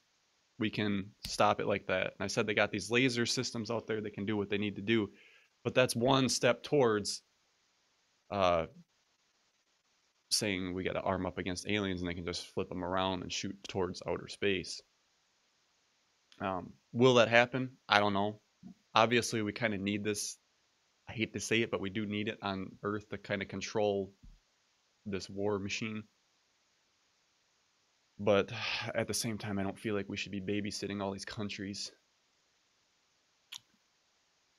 F: we can stop it like that. And I said they got these laser systems out there that can do what they need to do. But that's one step towards saying we got to arm up against aliens and they can just flip them around and shoot towards outer space. Will that happen? I don't know. Obviously, we kind of need this. I hate to say it, but we do need it on Earth to kind of control this war machine. But at the same time, I don't feel like we should be babysitting all these countries.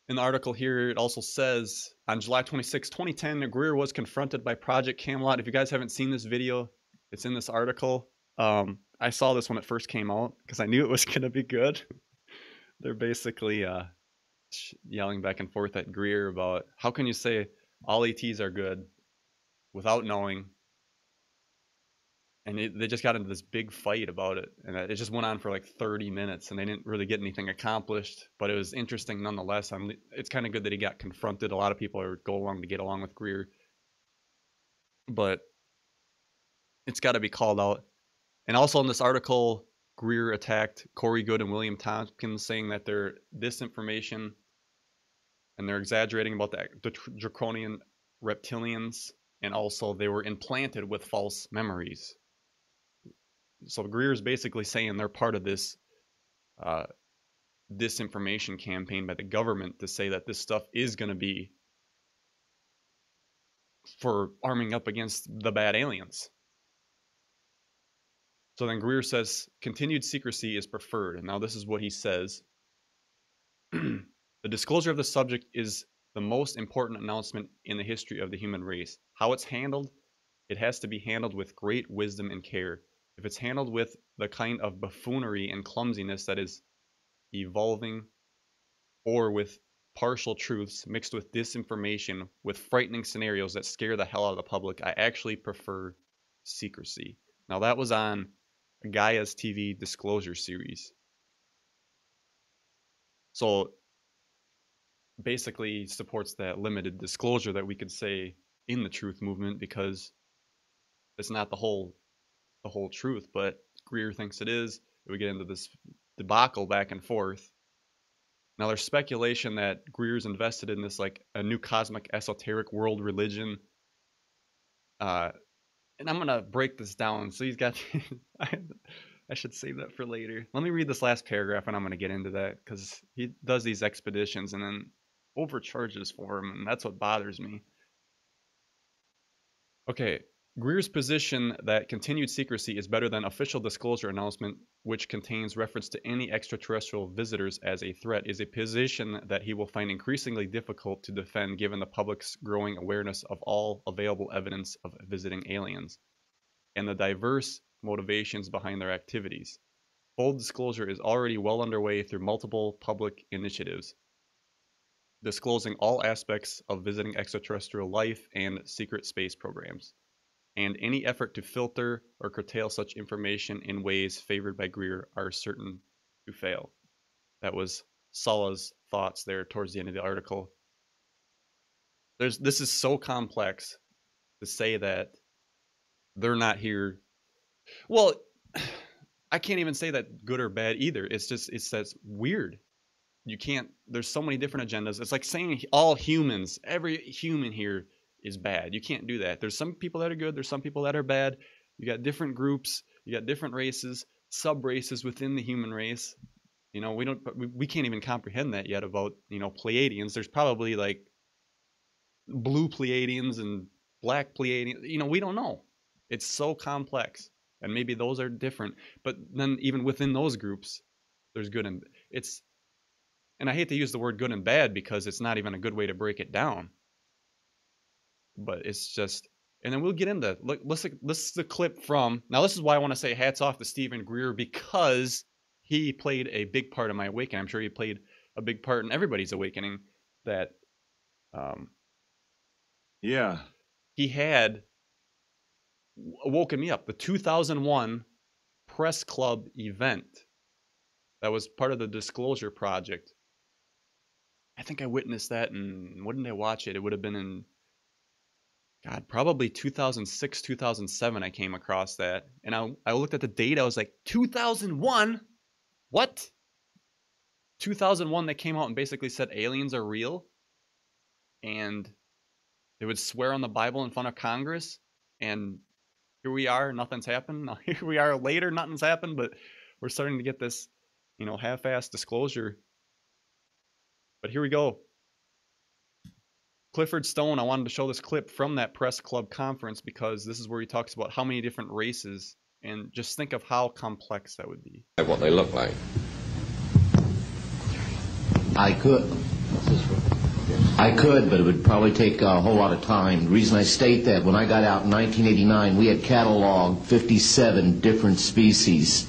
F: In the article here, it also says, on July 26, 2010, Greer was confronted by Project Camelot. If you guys haven't seen this video, it's in this article. I saw this when it first came out because I knew it was going to be good. They're basically yelling back and forth at Greer about how can you say all ETs are good without knowing. And they just got into this big fight about it. And it just went on for like 30 minutes and they didn't really get anything accomplished. But it was interesting nonetheless. It's kind of good that he got confronted. A lot of people are to get along with Greer. But it's got to be called out. And also in this article, Greer attacked Corey Good and William Tompkins, saying that they're disinformation and they're exaggerating about the draconian reptilians. And also they were implanted with false memories. So Greer is basically saying they're part of this disinformation campaign by the government to say that this stuff is going to be for arming up against the bad aliens. So then Greer says continued secrecy is preferred. And now this is what he says. The disclosure of the subject is the most important announcement in the history of the human race. How it's handled, it has to be handled with great wisdom and care. If it's handled with the kind of buffoonery and clumsiness that is evolving, or with partial truths mixed with disinformation, with frightening scenarios that scare the hell out of the public, I actually prefer secrecy. Now that was on Gaia's TV disclosure series. So basically supports that limited disclosure that we could say in the truth movement, because it's not the whole truth, but Greer thinks it is. We get into this debacle back and forth. Now there's speculation that Greer's invested in this like a new cosmic esoteric world religion. And I'm gonna break this down. So he's got I should save that for later. Let me read this last paragraph and I'm gonna get into that, because he does these expeditions and then overcharges for them, and that's what bothers me. Okay, Greer's position that continued secrecy is better than official disclosure announcement, which contains reference to any extraterrestrial visitors as a threat, is a position that he will find increasingly difficult to defend given the public's growing awareness of all available evidence of visiting aliens and the diverse motivations behind their activities. Full disclosure is already well underway through multiple public initiatives, disclosing all aspects of visiting extraterrestrial life and secret space programs, and any effort to filter or curtail such information in ways favored by Greer are certain to fail. That was Sala's thoughts there towards the end of the article. This is so complex to say that they're not here. Well, I can't even say that good or bad either. It's that's weird. You can't, there's so many different agendas. It's like saying all humans, every human here is bad. You can't do that. There's some people that are good. There's some people that are bad. You got different groups. You got different races, sub-races within the human race. You know, we can't even comprehend that yet about, you know, Pleiadians. There's probably like blue Pleiadians and black Pleiadians. You know, we don't know. It's so complex. And maybe those are different. But then even within those groups, there's good and and I hate to use the word good and bad because it's not even a good way to break it down. But it's just, and then we'll get into, look, this is the clip from, now this is why I want to say hats off to Steven Greer, because he played a big part in my awakening. I'm sure he played a big part in everybody's awakening, that he had woken me up. The 2001 press club event that was part of the Disclosure Project. I think I witnessed that, and when did I watch it? It would have been in, God, probably 2006, 2007 I came across that. And I looked at the date, I was like, 2001? What? 2001 they came out and basically said aliens are real? And they would swear on the Bible in front of Congress? And here we are, nothing's happened. Now, here we are later, nothing's happened, but we're starting to get this, you know, half-assed disclosure. But here we go. Clifford Stone, I wanted to show this clip from that press club conference because this is where he talks about how many different races, and just think of how complex that would be.
M: What they look like. I could, but it would probably take a whole lot of time. The reason I state that, when I got out in 1989, we had cataloged 57 different species.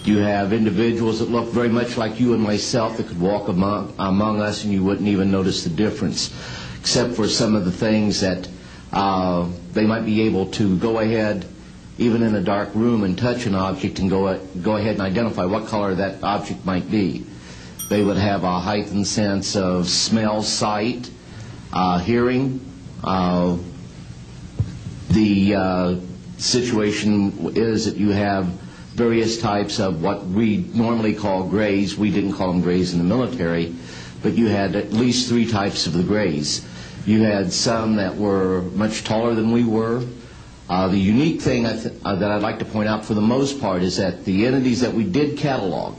M: You have individuals that look very much like you and myself that could walk among us and you wouldn't even notice the difference, except for some of the things that they might be able to go ahead, even in a dark room, and touch an object and go ahead and identify what color that object might be. They would have a heightened sense of smell, sight, hearing. The situation is that you have various types of what we normally call grays. We didn't call them grays in the military, but you had at least 3 types of the grays. You had some that were much taller than we were. The unique thing that I'd like to point out for the most part is that the entities that we did catalog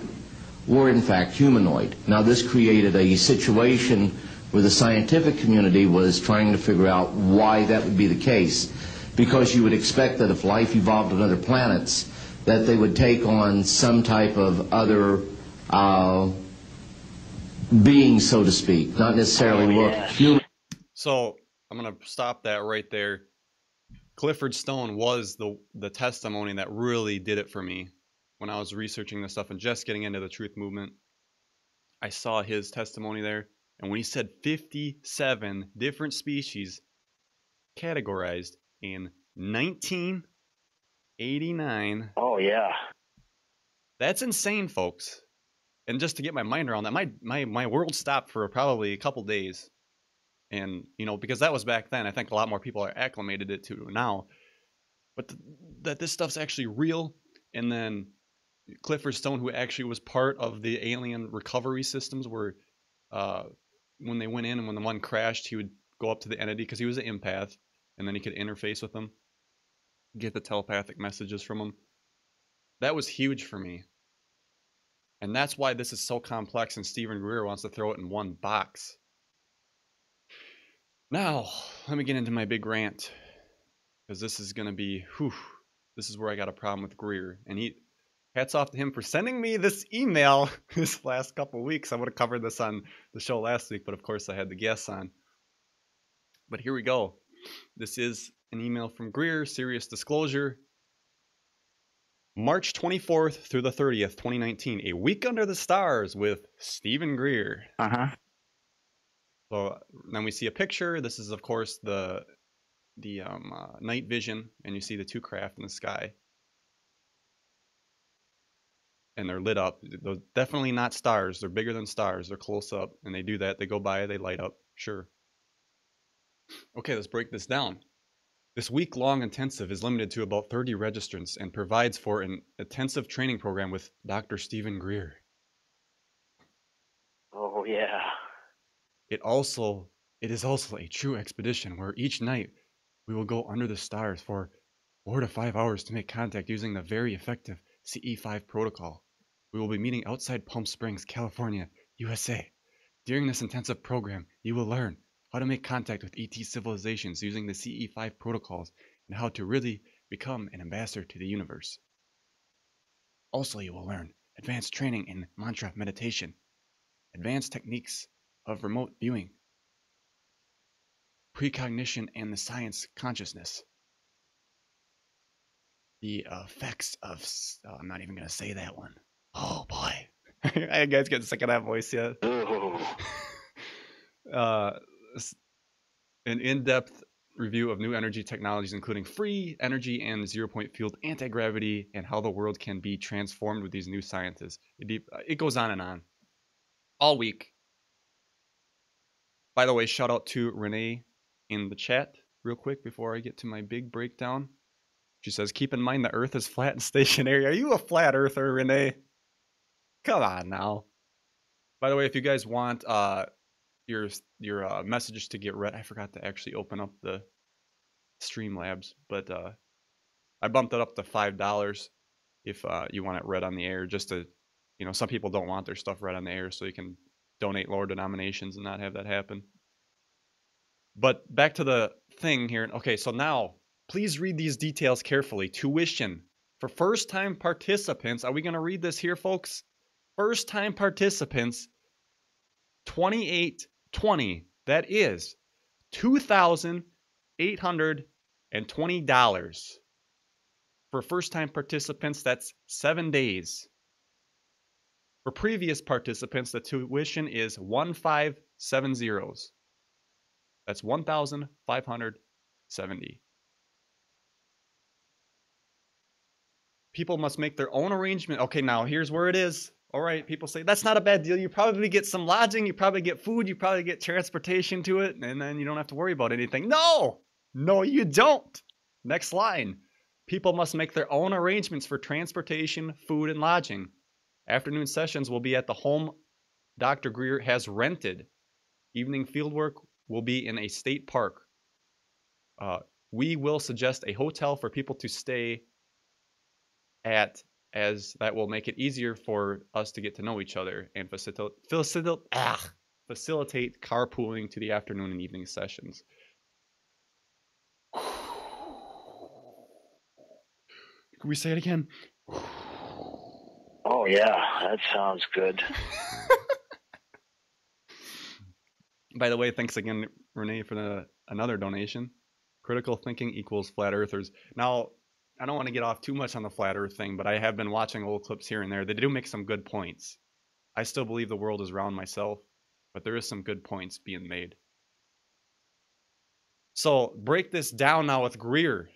M: were in fact humanoid. Now this created a situation where the scientific community was trying to figure out why that would be the case, because you would expect that if life evolved on other planets, that they would take on some type of other being, so to speak, not necessarily look human.
F: So I'm going to stop that right there. Clifford Stone was the testimony that really did it for me when I was researching this stuff and just getting into the truth movement. I saw his testimony there, and when he said 57 different species categorized in 1989.
N: Oh, yeah.
F: That's insane, folks. And just to get my mind around that, my world stopped for probably a couple days. And, you know, because that was back then, I think a lot more people are acclimated it to now. But that this stuff's actually real. And then Clifford Stone, who actually was part of the alien recovery systems, where when they went in and when the one crashed, he would go up to the entity because he was an empath, and then he could interface with them, get the telepathic messages from them. That was huge for me. And that's why this is so complex, and Steven Greer wants to throw it in one box. Now, let me get into my big rant, because this is going to be, this is where I got a problem with Greer. And hats off to him for sending me this email this last couple of weeks. I would have covered this on the show last week, but of course I had the guests on. But here we go. This is an email from Greer, serious disclosure. March 24th through the 30th, 2019, a week under the stars with Steven Greer. So then we see a picture. This is, of course, the night vision, and you see the two craft in the sky. And they're lit up. They're definitely not stars. They're bigger than stars. They're close up, and they do that. They go by, they light up. Sure. Okay, let's break this down. This week-long intensive is limited to about 30 registrants and provides for an intensive training program with Dr. Steven Greer.
N: Oh, yeah.
F: It is also a true expedition where each night we will go under the stars for 4 to 5 hours to make contact using the very effective CE5 protocol. We will be meeting outside Palm Springs, California, USA. During this intensive program, you will learn how to make contact with ET civilizations using the CE5 protocols and how to really become an ambassador to the universe. Also, you will learn advanced training in mantra meditation, advanced techniques of remote viewing, precognition and the science consciousness, the effects of... Oh, I'm not even going to say that one. Oh, boy. You guys getting sick of that voice yet? An in-depth review of new energy technologies, including free energy and zero-point field anti-gravity, and how the world can be transformed with these new sciences. It goes on and on. All week. By the way, shout out to Renee in the chat real quick before I get to my big breakdown. She says, keep in mind the Earth is flat and stationary. Are you a flat earther, Renee? Come on now. By the way, if you guys want your messages to get read, I forgot to actually open up the Streamlabs, but I bumped it up to $5 if you want it read on the air. Just to, you know, some people don't want their stuff read on the air, so you can donate lower denominations and not have that happen. But back to the thing here. Okay, so now please read these details carefully. Tuition for first-time participants. Are we going to read this here, folks? First-time participants, $2,820. That is $2,820. For first-time participants, that's 7 days. For previous participants, the tuition is 1,570. That's 1,570. People must make their own arrangement. Okay, now here's where it is. All right, people say, that's not a bad deal. You probably get some lodging, you probably get food, you probably get transportation to it, and then you don't have to worry about anything. No, you don't. Next line. People must make their own arrangements for transportation, food, and lodging. Afternoon sessions will be at the home Dr. Greer has rented. Evening fieldwork will be in a state park. We will suggest a hotel for people to stay at, as that will make it easier for us to get to know each other and facilitate carpooling to the afternoon and evening sessions. Can we say it again?
N: Oh, yeah, that sounds good.
F: By the way, thanks again, Renee, for another donation. Critical thinking equals flat earthers. Now, I don't want to get off too much on the flat earth thing, but I have been watching old clips here and there. They do make some good points. I still believe the world is round myself, but there is some good points being made. So break this down now with Greer.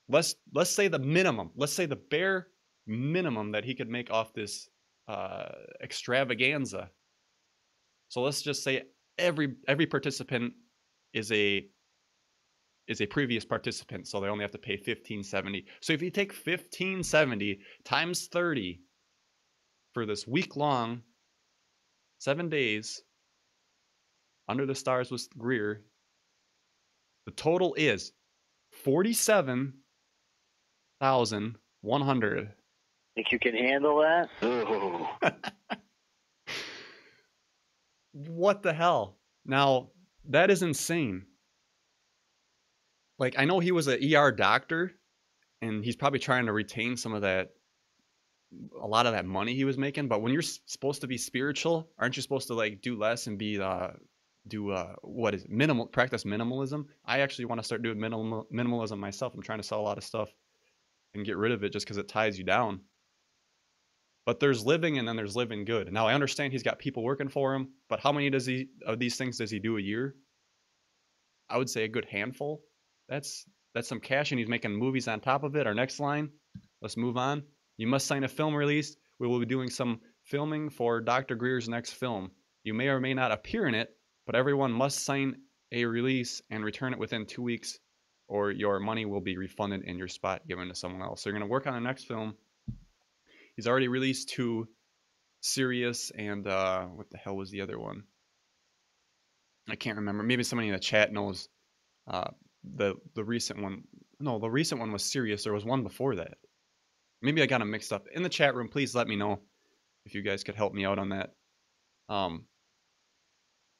F: Let's say the minimum. Let's say the bare minimum that he could make off this extravaganza. So let's just say every participant is a previous participant, so they only have to pay $15.70. So if you take $15.70 times 30 for this week-long, 7 days, Under the Stars with Greer, the total is $47,100.
N: Think you can handle that? Ooh.
F: What the hell? Now, that is insane. Like, I know he was an ER doctor, and he's probably trying to retain some of that, a lot of that money he was making. But when you're supposed to be spiritual, aren't you supposed to like do less and be what is it? Practice minimalism? I actually want to start doing minimalism myself. I'm trying to sell a lot of stuff and get rid of it just because it ties you down. But there's living and then there's living good. Now I understand he's got people working for him, but how many of these things does he do a year? I would say a good handful. That's some cash, and he's making movies on top of it. Our next line, let's move on. You must sign a film release. We will be doing some filming for Dr. Greer's next film. You may or may not appear in it, but everyone must sign a release and return it within 2 weeks, or your money will be refunded and your spot given to someone else. So you're going to work on the next film. He's already released 2, Sirius and what the hell was the other one? I can't remember. Maybe somebody in the chat knows the recent one. No, the recent one was Sirius. There was one before that. Maybe I got them mixed up. In the chat room, please let me know if you guys could help me out on that.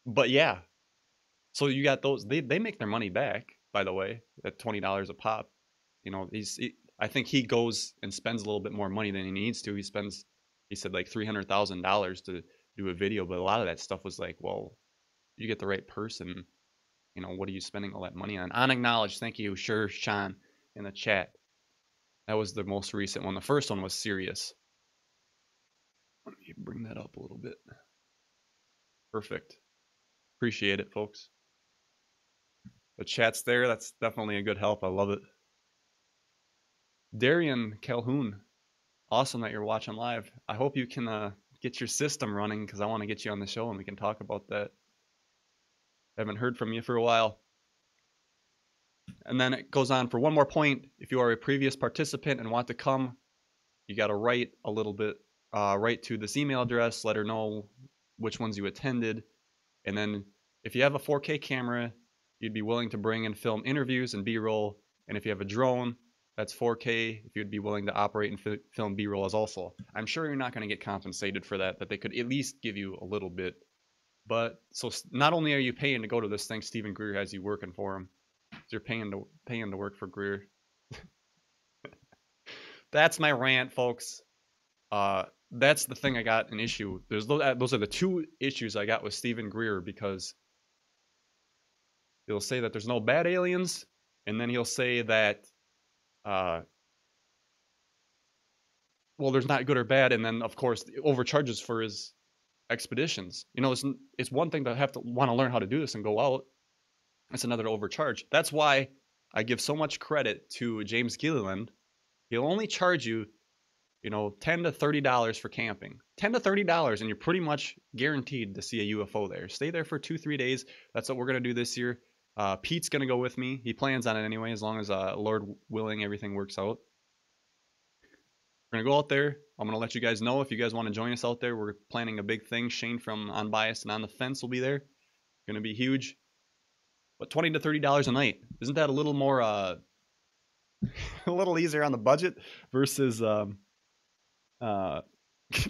F: But yeah, so you got those. They make their money back, by the way, at $20 a pop. You know, I think he goes and spends a little bit more money than he needs to. He said like $300,000 to do a video, but a lot of that stuff was like, well, you get the right person. You know, what are you spending all that money on? Unacknowledged, thank you, sure, Sean, in the chat. That was the most recent one. The first one was Sirius. Let me bring that up a little bit. Perfect. Appreciate it, folks. The chat's there. That's definitely a good help. I love it. Darian Calhoun, awesome that you're watching live. I hope you can get your system running, because I want to get you on the show and we can talk about that. I haven't heard from you for a while. And then it goes on for one more point. If you are a previous participant and want to come, you got to write a little bit, write to this email address, let her know which ones you attended. And then if you have a 4K camera, you'd be willing to bring and film interviews and B-roll. And if you have a drone, that's 4K. If you'd be willing to operate and film B-roll as also. I'm sure you're not going to get compensated for that, but they could at least give you a little bit. But so not only are you paying to go to this thing, Steven Greer has you working for him. You're paying to work for Greer. That's my rant, folks. That's the thing I got an issue. Those are the 2 issues I got with Steven Greer, because he'll say that there's no bad aliens, and then he'll say that well, there's not good or bad, and then of course overcharges for his expeditions. You know, it's one thing to have to want to learn how to do this and go out. It's another to overcharge. That's why I give so much credit to James Gilliland. He'll only charge you, you know, $10 to $30 for camping. $10 to $30, and you're pretty much guaranteed to see a UFO there. Stay there for 2-3 days. That's what we're going to do this year. Pete's going to go with me. He plans on it anyway, as long as Lord willing everything works out. We're going to go out there. I'm going to let you guys know if you guys want to join us out there. We're planning a big thing. Shane from Unbiased and On the Fence will be there. Going to be huge. But $20 to $30 a night. Isn't that a little more, a little easier on the budget versus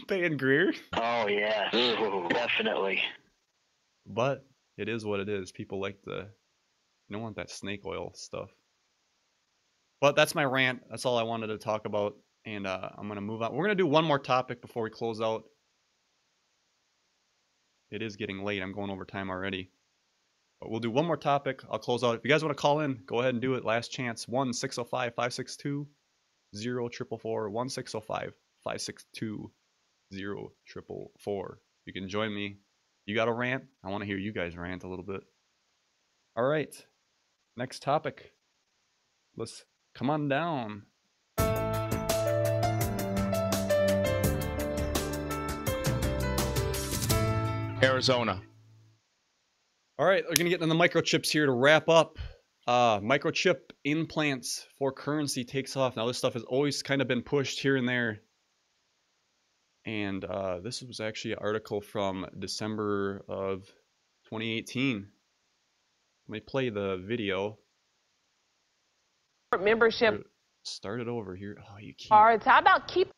F: paying Greer?
N: Oh, yeah. Definitely.
F: But it is what it is. People like you don't want that snake oil stuff. But that's my rant. That's all I wanted to talk about. And I'm going to move on. We're going to do one more topic before we close out. It is getting late. I'm going over time already. But we'll do one more topic. I'll close out. If you guys want to call in, go ahead and do it. Last chance. 1-605-562-0444. 1-605-562-0444. You can join me. You got a rant? I want to hear you guys rant a little bit. All right. Next topic. Let's come on down.
C: Arizona.
F: All right, we're going to get into the microchips here to wrap up. Microchip implants for currency takes off. Now, this stuff has always kind of been pushed here and there. And this was actually an article from December of 2018. Let me play the video.
O: Membership.
F: Start it over here. Oh, you can't.
O: Cards. How about keep?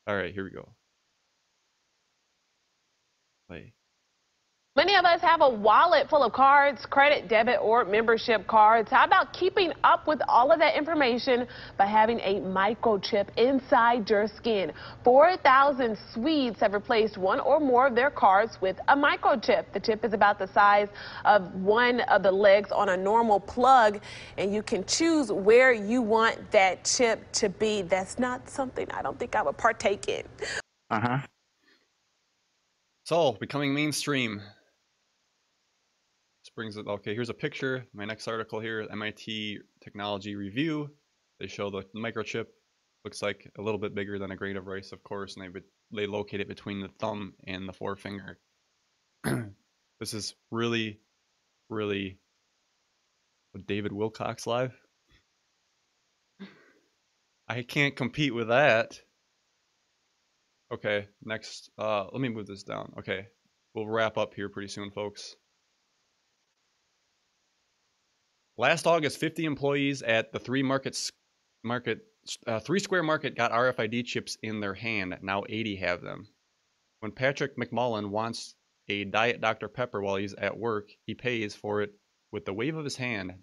F: All right, here we go. Play.
O: Many of us have a wallet full of cards, credit, debit, or membership cards. How about keeping up with all of that information by having a microchip inside your skin? 4,000 Swedes have replaced one or more of their cards with a microchip. The chip is about the size of one of the legs on a normal plug, and you can choose where you want that chip to be. That's not something I don't think I would partake in.
F: So, becoming mainstream. Brings it. Okay, here's a picture. My next article here, MIT Technology Review. They show the microchip. Looks like a little bit bigger than a grain of rice, of course, and they locate it between the thumb and the forefinger. This is really, really David Wilcox live. I can't compete with that. Okay, next. Let me move this down. Okay, we'll wrap up here pretty soon, folks. Last August, 50 employees at the Three Square Market got RFID chips in their hand. Now 80 have them. When Patrick McMullen wants a Diet Dr. Pepper while he's at work, he pays for it with the wave of his hand.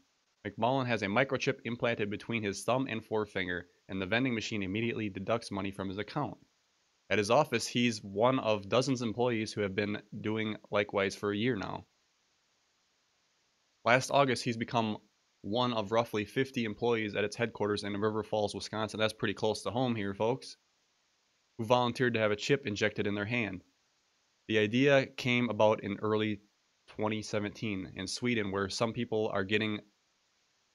F: McMullen has a microchip implanted between his thumb and forefinger, and the vending machine immediately deducts money from his account. At his office, he's one of dozens of employees who have been doing likewise for a year now. Last August, he's become one of roughly 50 employees at its headquarters in River Falls, Wisconsin. That's pretty close to home here, folks, who volunteered to have a chip injected in their hand. The idea came about in early 2017 in Sweden, where some people are getting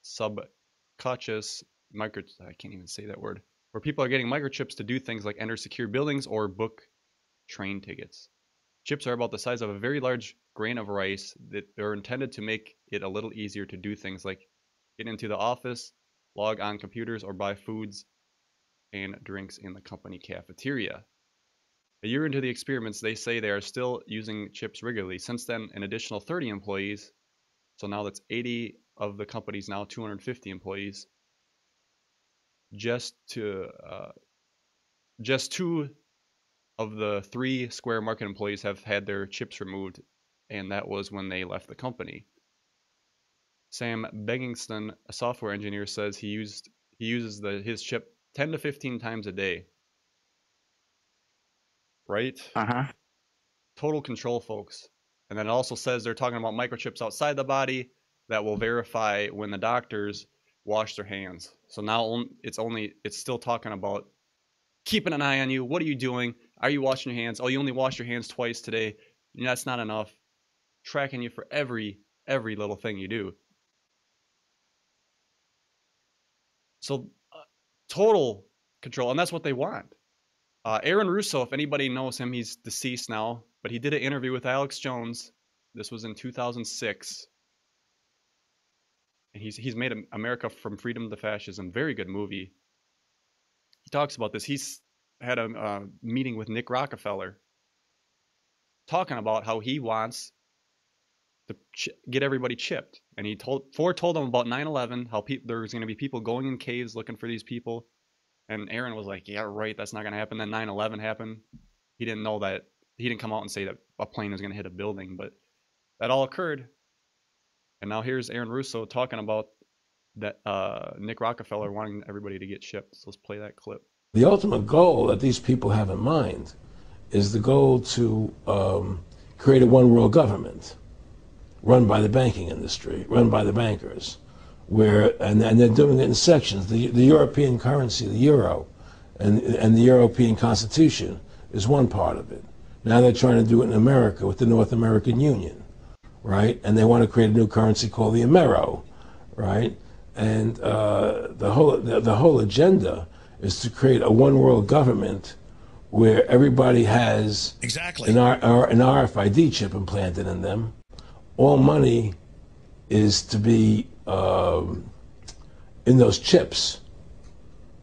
F: subconscious I can't even say that word. Where people are getting microchips to do things like enter secure buildings or book train tickets. Chips are about the size of a very large grain of rice that are intended to make it a little easier to do things like get into the office, log on computers, or buy foods and drinks in the company cafeteria. A year into the experiments, they say they are still using chips regularly. Since then, an additional 30 employees, so now that's 80 of the company's now 250 employees, just two of the Three Square Market employees have had their chips removed, and that was when they left the company. Sam Beggingston, a software engineer, says he uses his chip 10 to 15 times a day. Right? Total control, folks. And then it also says they're talking about microchips outside the body that will verify when the doctors wash their hands. So now it's still talking about keeping an eye on you. What are you doing? Are you washing your hands? Oh, you only washed your hands twice today. That's not enough. Tracking you for every little thing you do. So total control, and that's what they want. Aaron Russo, if anybody knows him, he's deceased now, but he did an interview with Alex Jones. This was in 2006. And he's made America from Freedom to Fascism. Very good movie. He talks about this. He's had a meeting with Nick Rockefeller talking about how he wants to get everybody chipped. And he foretold them about 9/11, how there's going to be people going in caves looking for these people. And Aaron was like, yeah, right, that's not going to happen. Then 9/11 happened. He didn't know that. He didn't come out and say that a plane was going to hit a building, but that all occurred. And now here's Aaron Russo talking about that Nick Rockefeller wanting everybody to get chipped. So let's play that clip.
P: The ultimate goal that these people have in mind is the goal to create a one world government run by the banking industry, run by the bankers, and they're doing it in sections. The European currency, the euro, and the European Constitution is one part of it. Now they're trying to do it in America with the North American Union, right? And they want to create a new currency called the Amero, right? And the whole agenda is to create a one world government where everybody has
B: exactly
P: an RFID chip implanted in them. All money is to be in those chips,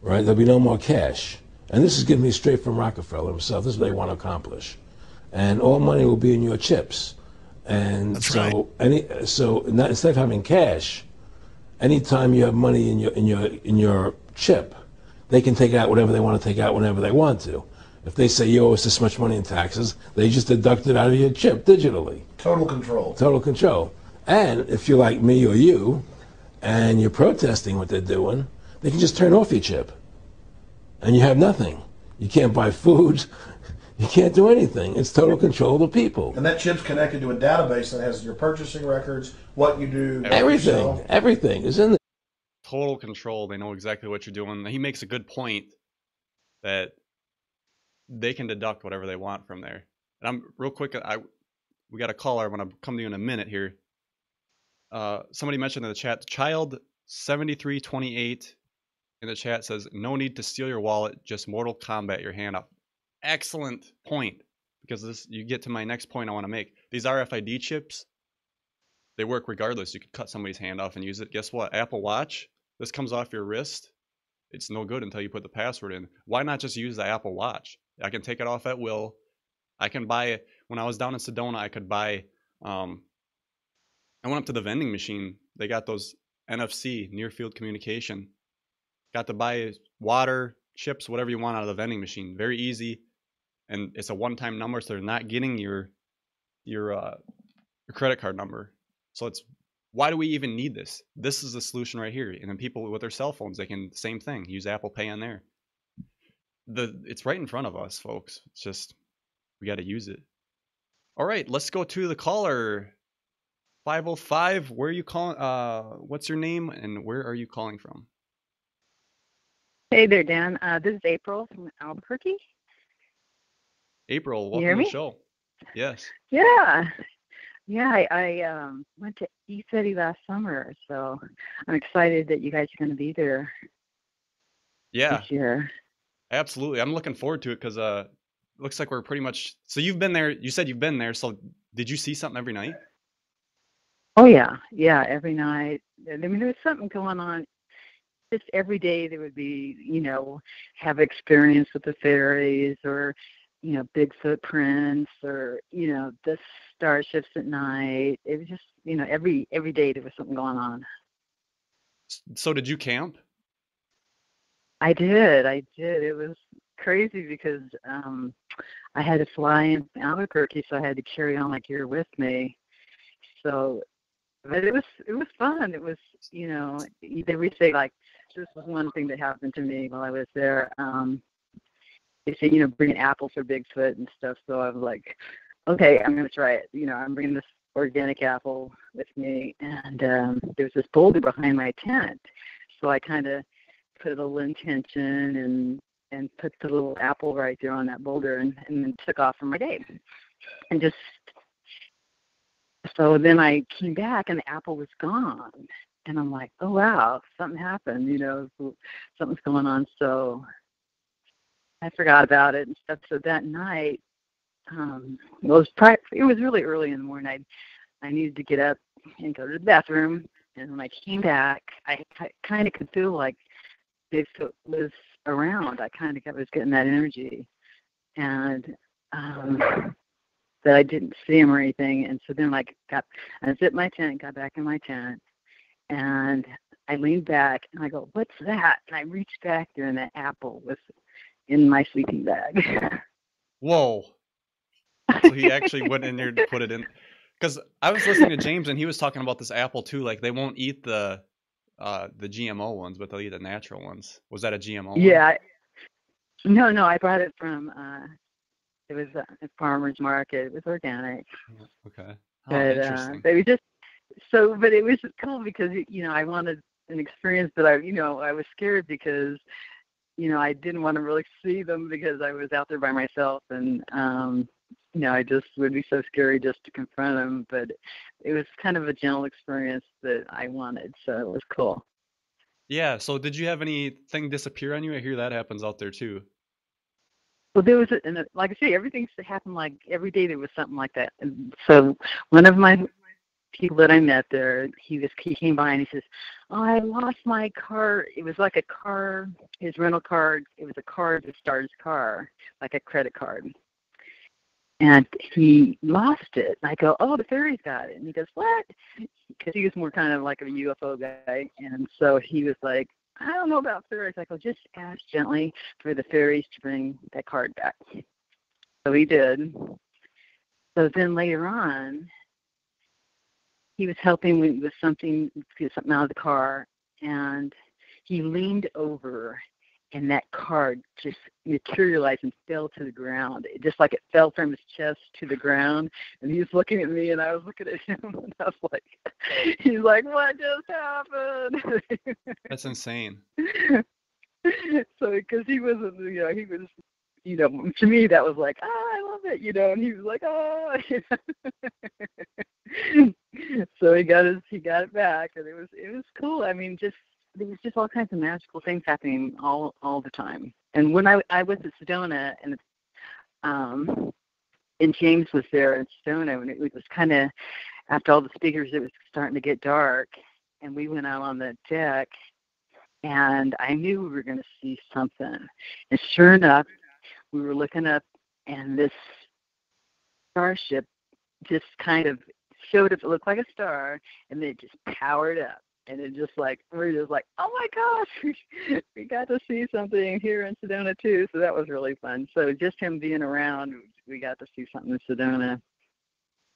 P: right? There'll be no more cash. And this is giving me straight from Rockefeller himself. This is what they want to accomplish. And all money will be in your chips. And
B: That's
P: so
B: right.
P: Instead of having cash, anytime you have money in your chip, they can take out whatever they want to take out whenever they want to. If they say you owe us this much money in taxes, they just deduct it out of your chip digitally.
Q: Total control.
P: Total control. And if you're like me or you, and you're protesting what they're doing, they can just turn off your chip. And you have nothing. You can't buy food. You can't do anything. It's total control of the people.
Q: And that chip's connected to a database that has your purchasing records, what you do.
P: Everything is in there.
F: Total control. They know exactly what you're doing. He makes a good point that they can deduct whatever they want from there. And I'm real quick. We got a caller. I'm going to come to you in a minute here. Somebody mentioned in the chat, child 7328 in the chat says, no need to steal your wallet, just Mortal Kombat your hand up. Excellent point, because you get to my next point I want to make. These RFID chips, they work regardless. You could cut somebody's hand off and use it. Guess what? Apple Watch, this comes off your wrist. It's no good until you put the password in. Why not just use the Apple Watch? I can take it off at will. I can buy, when I was down in Sedona, I could buy, I went up to the vending machine. They got those NFC, near field communication. Got to buy water, chips, whatever you want out of the vending machine. Very easy. And it's a one-time number, so they're not getting your credit card number. So it's, why do we even need this? This is the solution right here. And then people with their cell phones, they can, same thing, use Apple Pay on there. It's right in front of us, folks. It's just, we got to use it. All right, let's go to the caller. 505, where are you calling? What's your name and where are you calling from?
R: Hey there, Dan. This is April from Albuquerque.
F: April,
R: You hear
F: welcome to
R: me?
F: the show. Yes.
R: Yeah. Yeah, I went to ECETI last summer, so I'm excited that you guys are going to be there
F: Yeah,
R: this year.
F: absolutely. I'm looking forward to it because it looks like we're pretty much. So you've been there. You said you've been there. So did you see something every night?
R: Oh, yeah. Yeah, every night. I mean, there was something going on. Just every day there would be, have experience with the fairies or, big footprints or, the starships at night. It was just, every day there was something going on.
F: So did you camp?
R: I did. It was crazy because I had to fly in Albuquerque, so I had to carry all my gear with me. So, but it was fun. It was, they would say, like, this was one thing that happened to me while I was there. They said, bring an apple for Bigfoot and stuff. So I was like, okay, I'm going to try it. I'm bringing this organic apple with me. And there was this boulder behind my tent. So I kind of put a little intention and put the little apple right there on that boulder and then took off for my day. And just, so then I came back and the apple was gone. And I'm like, oh, wow, something happened, something's going on. So I forgot about it and stuff. So that night, it was really early in the morning. I needed to get up and go to the bathroom. And when I came back, I kind of could feel like Bigfoot was around. I was getting that energy. And that I didn't see him or anything. And so then I zipped my tent, got back in my tent. And I leaned back and I go, what's that? And I reached back there and that apple was in my sleeping bag.
F: Whoa. So he actually went in there to put it in. Because I was listening to James and he was talking about this apple too. Like they won't eat the GMO ones, but they'll eat the natural ones. Was that a GMO one?
R: Yeah. No, I brought it from, it was a farmer's market. It was organic.
F: Okay. Oh,
R: But
F: interesting.
R: it was just, but it was cool because, I wanted an experience, but I was scared because, I didn't want to really see them because I was out there by myself and, I just would be so scary just to confront them. But it was kind of a gentle experience that I wanted, so it was cool.
F: Yeah. So did you have anything disappear on you? I hear that happens out there too.
R: Well, there was, and like I say, everything's happened like every day there was something like that. And so one of my people that I met there, he came by and he says, "Oh, I lost my car." It was like a car, his rental card. It was a card to start his car, like a credit card. And he lost it. And I go, "Oh, the fairies got it." And he goes, "What?" Because he was more kind of like a UFO guy. And so he was like, "I don't know about fairies." I go, "Just ask gently for the fairies to bring that card back." So he did. So then later on, he was helping me with something, to get something out of the car, and he leaned over, and that card just materialized and fell to the ground. It just like it fell from his chest to the ground, and he was looking at me, and I was looking at him, and I was like, he's like, "What just happened?"
F: That's insane.
R: So, because he wasn't, he was, to me that was like, I love it, and he was like, "Oh." So he got it back, and it was cool. I mean, there was just all kinds of magical things happening all the time. And when I was at Sedona, and James was there in Sedona, when it was kind of after all the speakers, it was starting to get dark, and we went out on the deck, and I knew we were going to see something. And sure enough, we were looking up, and this starship just kind of showed up. It looked like a star, and then it just powered up. And it just like, we're just like, "Oh my gosh, we got to see something here in Sedona too." So that was really fun. So just him being around, we got to see something in Sedona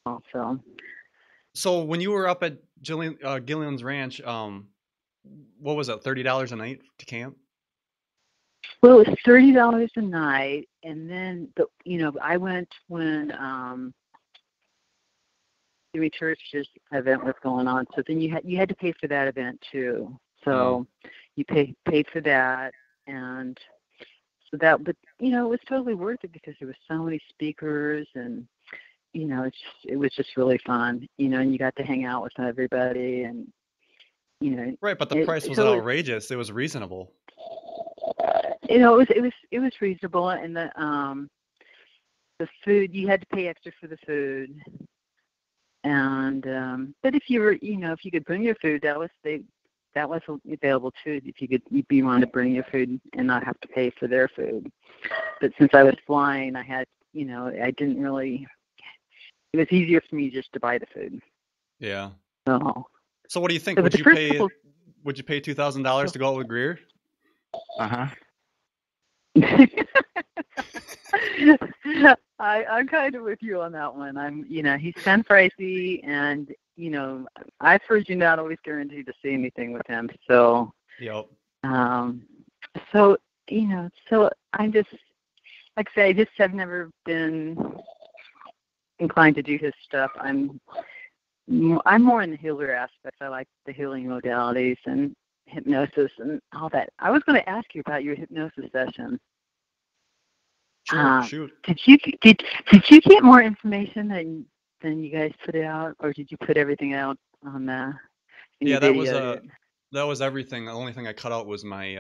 R: also.
F: So when you were up at Gillian's Ranch, what was it, $30 a night to camp?
R: Well, it was $30 a night, and then I went when Jimmy Church's event was going on. So then you had to pay for that event too. So you paid for that, and so that, but it was totally worth it because there were so many speakers, and it was just really fun. And you got to hang out with everybody, and
F: Right, but the price wasn't outrageous. It was reasonable.
R: It was reasonable, and the food, you had to pay extra for the food. And but if you were, if you could bring your food, that was available too. If you wanted to bring your food and not have to pay for their food. But since I was flying, I had, I didn't really. It was easier for me just to buy the food.
F: Yeah.
R: So
F: what do you think?
R: So
F: Would you pay $2,000 to go out with Greer?
R: I'm kind of with you on that one. He's kind of pricey, and I've heard you're not always guaranteed to see anything with him. So,
F: yep.
R: So I'm just, like I say, I just have never been inclined to do his stuff. I'm more in the healer aspect. I like the healing modalities and hypnosis and all that. I was going to ask you about your hypnosis session.
F: Sure, shoot.
R: Did you get more information than you guys put out, or did you put everything out on the?
F: Yeah, that was everything. The only thing I cut out was my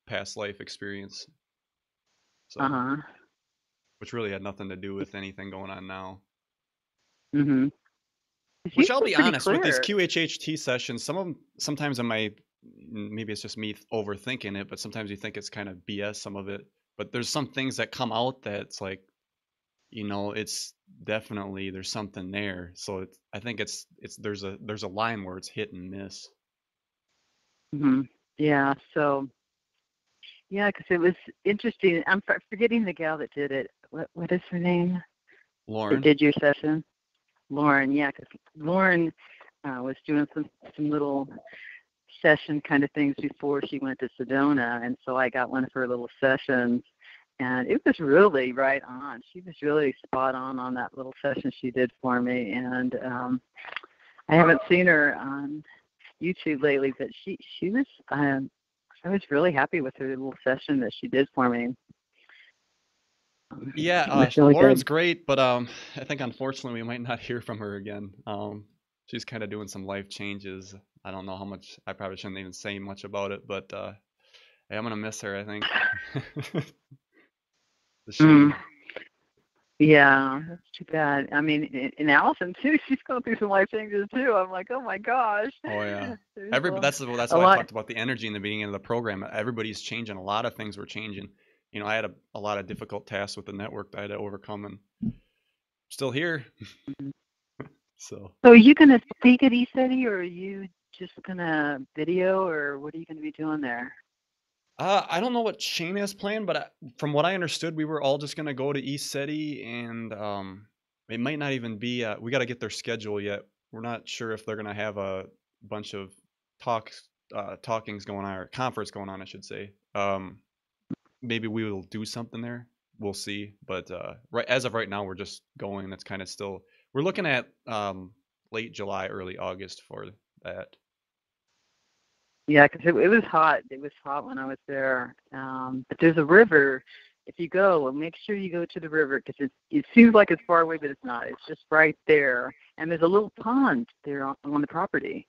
F: past life experience. So, which really had nothing to do with anything going on now.
R: Mhm.
F: Which I'll be honest, with these QHHT sessions, sometimes maybe it's just me overthinking it, but sometimes you think it's kind of BS, some of it. But there's some things that come out that's like, it's definitely, there's something there. So I think there's a line where it's hit and miss.
R: Yeah. So. Yeah, because it was interesting. I'm forgetting the gal that did it. What is her name?
F: Lauren.
R: That did your session. Lauren. Yeah, because Lauren was doing some little session kind of things before she went to Sedona, and so I got one of her little sessions, and it was really right on. She was really spot on that little session she did for me, and I haven't seen her on YouTube lately, but she was. I was really happy with her little session that she did for me.
F: Yeah,
R: really
F: Lauren's
R: good.
F: great, but I think unfortunately we might not hear from her again. She's kind of doing some life changes. I don't know how much. I probably shouldn't even say much about it, but I'm gonna miss her, I think. The shame.
R: Yeah, that's too bad. I mean, and Allison too. She's going through some life changes too. I'm like, oh my gosh.
F: Oh yeah.
R: That's
F: That's why I talked about the energy in the beginning of the program. Everybody's changing. A lot of things were changing. You know, I had a lot of difficult tasks with the network that I had to overcome, and I'm still here. So
R: are you going to speak at ECETI, or are you just going to video, or what are you going to be doing there?
F: I don't know what Shane has planned, but from what I understood, we were all just going to go to ECETI, and it might not even be, we got to get their schedule yet. We're not sure if they're going to have a bunch of talkings going on, or conference going on, I should say. Maybe we will do something there. We'll see. But as of right now, we're just going. That's kind of still, we're looking at late July, early August for that.
R: Yeah, because it was hot. It was hot when I was there. But there's a river. If you go, make sure you go to the river, because it seems like it's far away, but it's not. It's just right there. And there's a little pond there on the property.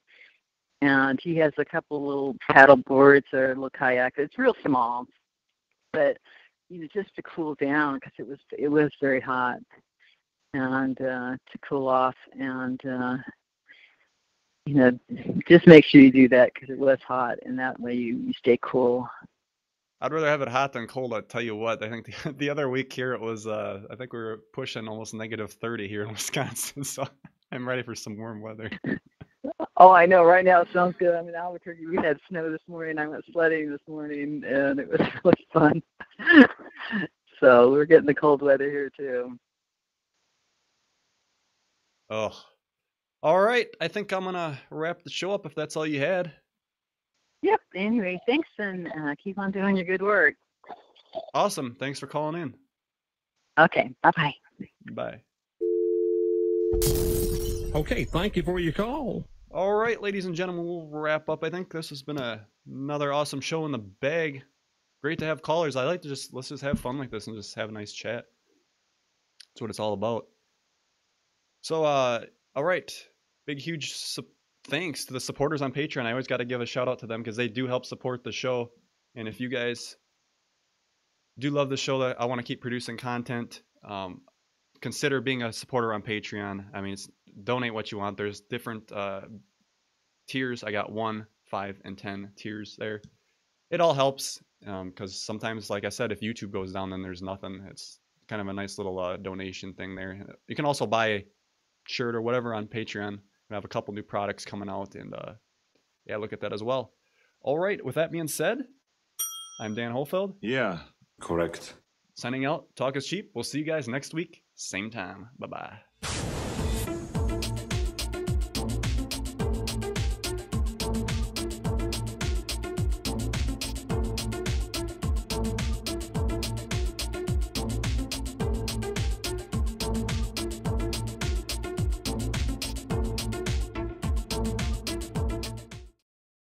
R: And he has a couple little paddle boards or a little kayak. It's real small, but just to cool down, because it was very hot, and to cool off, and just make sure you do that, because it was hot, and that way you stay cool.
F: I'd rather have it hot than cold. I'll tell you what. I think the other week here it was. I think we were pushing almost -30 here in Wisconsin, so I'm ready for some warm weather.
R: Oh, I know. Right now it sounds good. I mean, Albuquerque, we had snow this morning. I went sledding this morning, and it was really fun. So we're getting the cold weather here too.
F: Oh, all right. I think I'm gonna wrap the show up if that's all you had.
R: Yep. Anyway, thanks, and keep on doing your good work.
F: Awesome. Thanks for calling in.
R: Okay. Bye-bye.
F: Bye.
B: Okay. Thank you for your call.
F: All right, ladies and gentlemen, we'll wrap up. I think this has been another awesome show in the bag. Great to have callers. I like to let's just have fun like this and just have a nice chat. That's what it's all about. So, all right. Big, huge thanks to the supporters on Patreon. I always got to give a shout out to them, because they do help support the show. And if you guys do love the show, that I want to keep producing content, consider being a supporter on Patreon. I mean, donate what you want. There's different tiers. I got 1, 5, and 10 tiers there. It all helps, because sometimes, like I said, if YouTube goes down, then there's nothing. It's kind of a nice little donation thing there. You can also buy a shirt or whatever on Patreon. We have a couple new products coming out, and yeah, look at that as well. All right, with that being said, I'm Dan Hohlfeld.
L: Yeah, correct.
F: Signing out. Talk is cheap. We'll see you guys next week, same time. Bye-bye.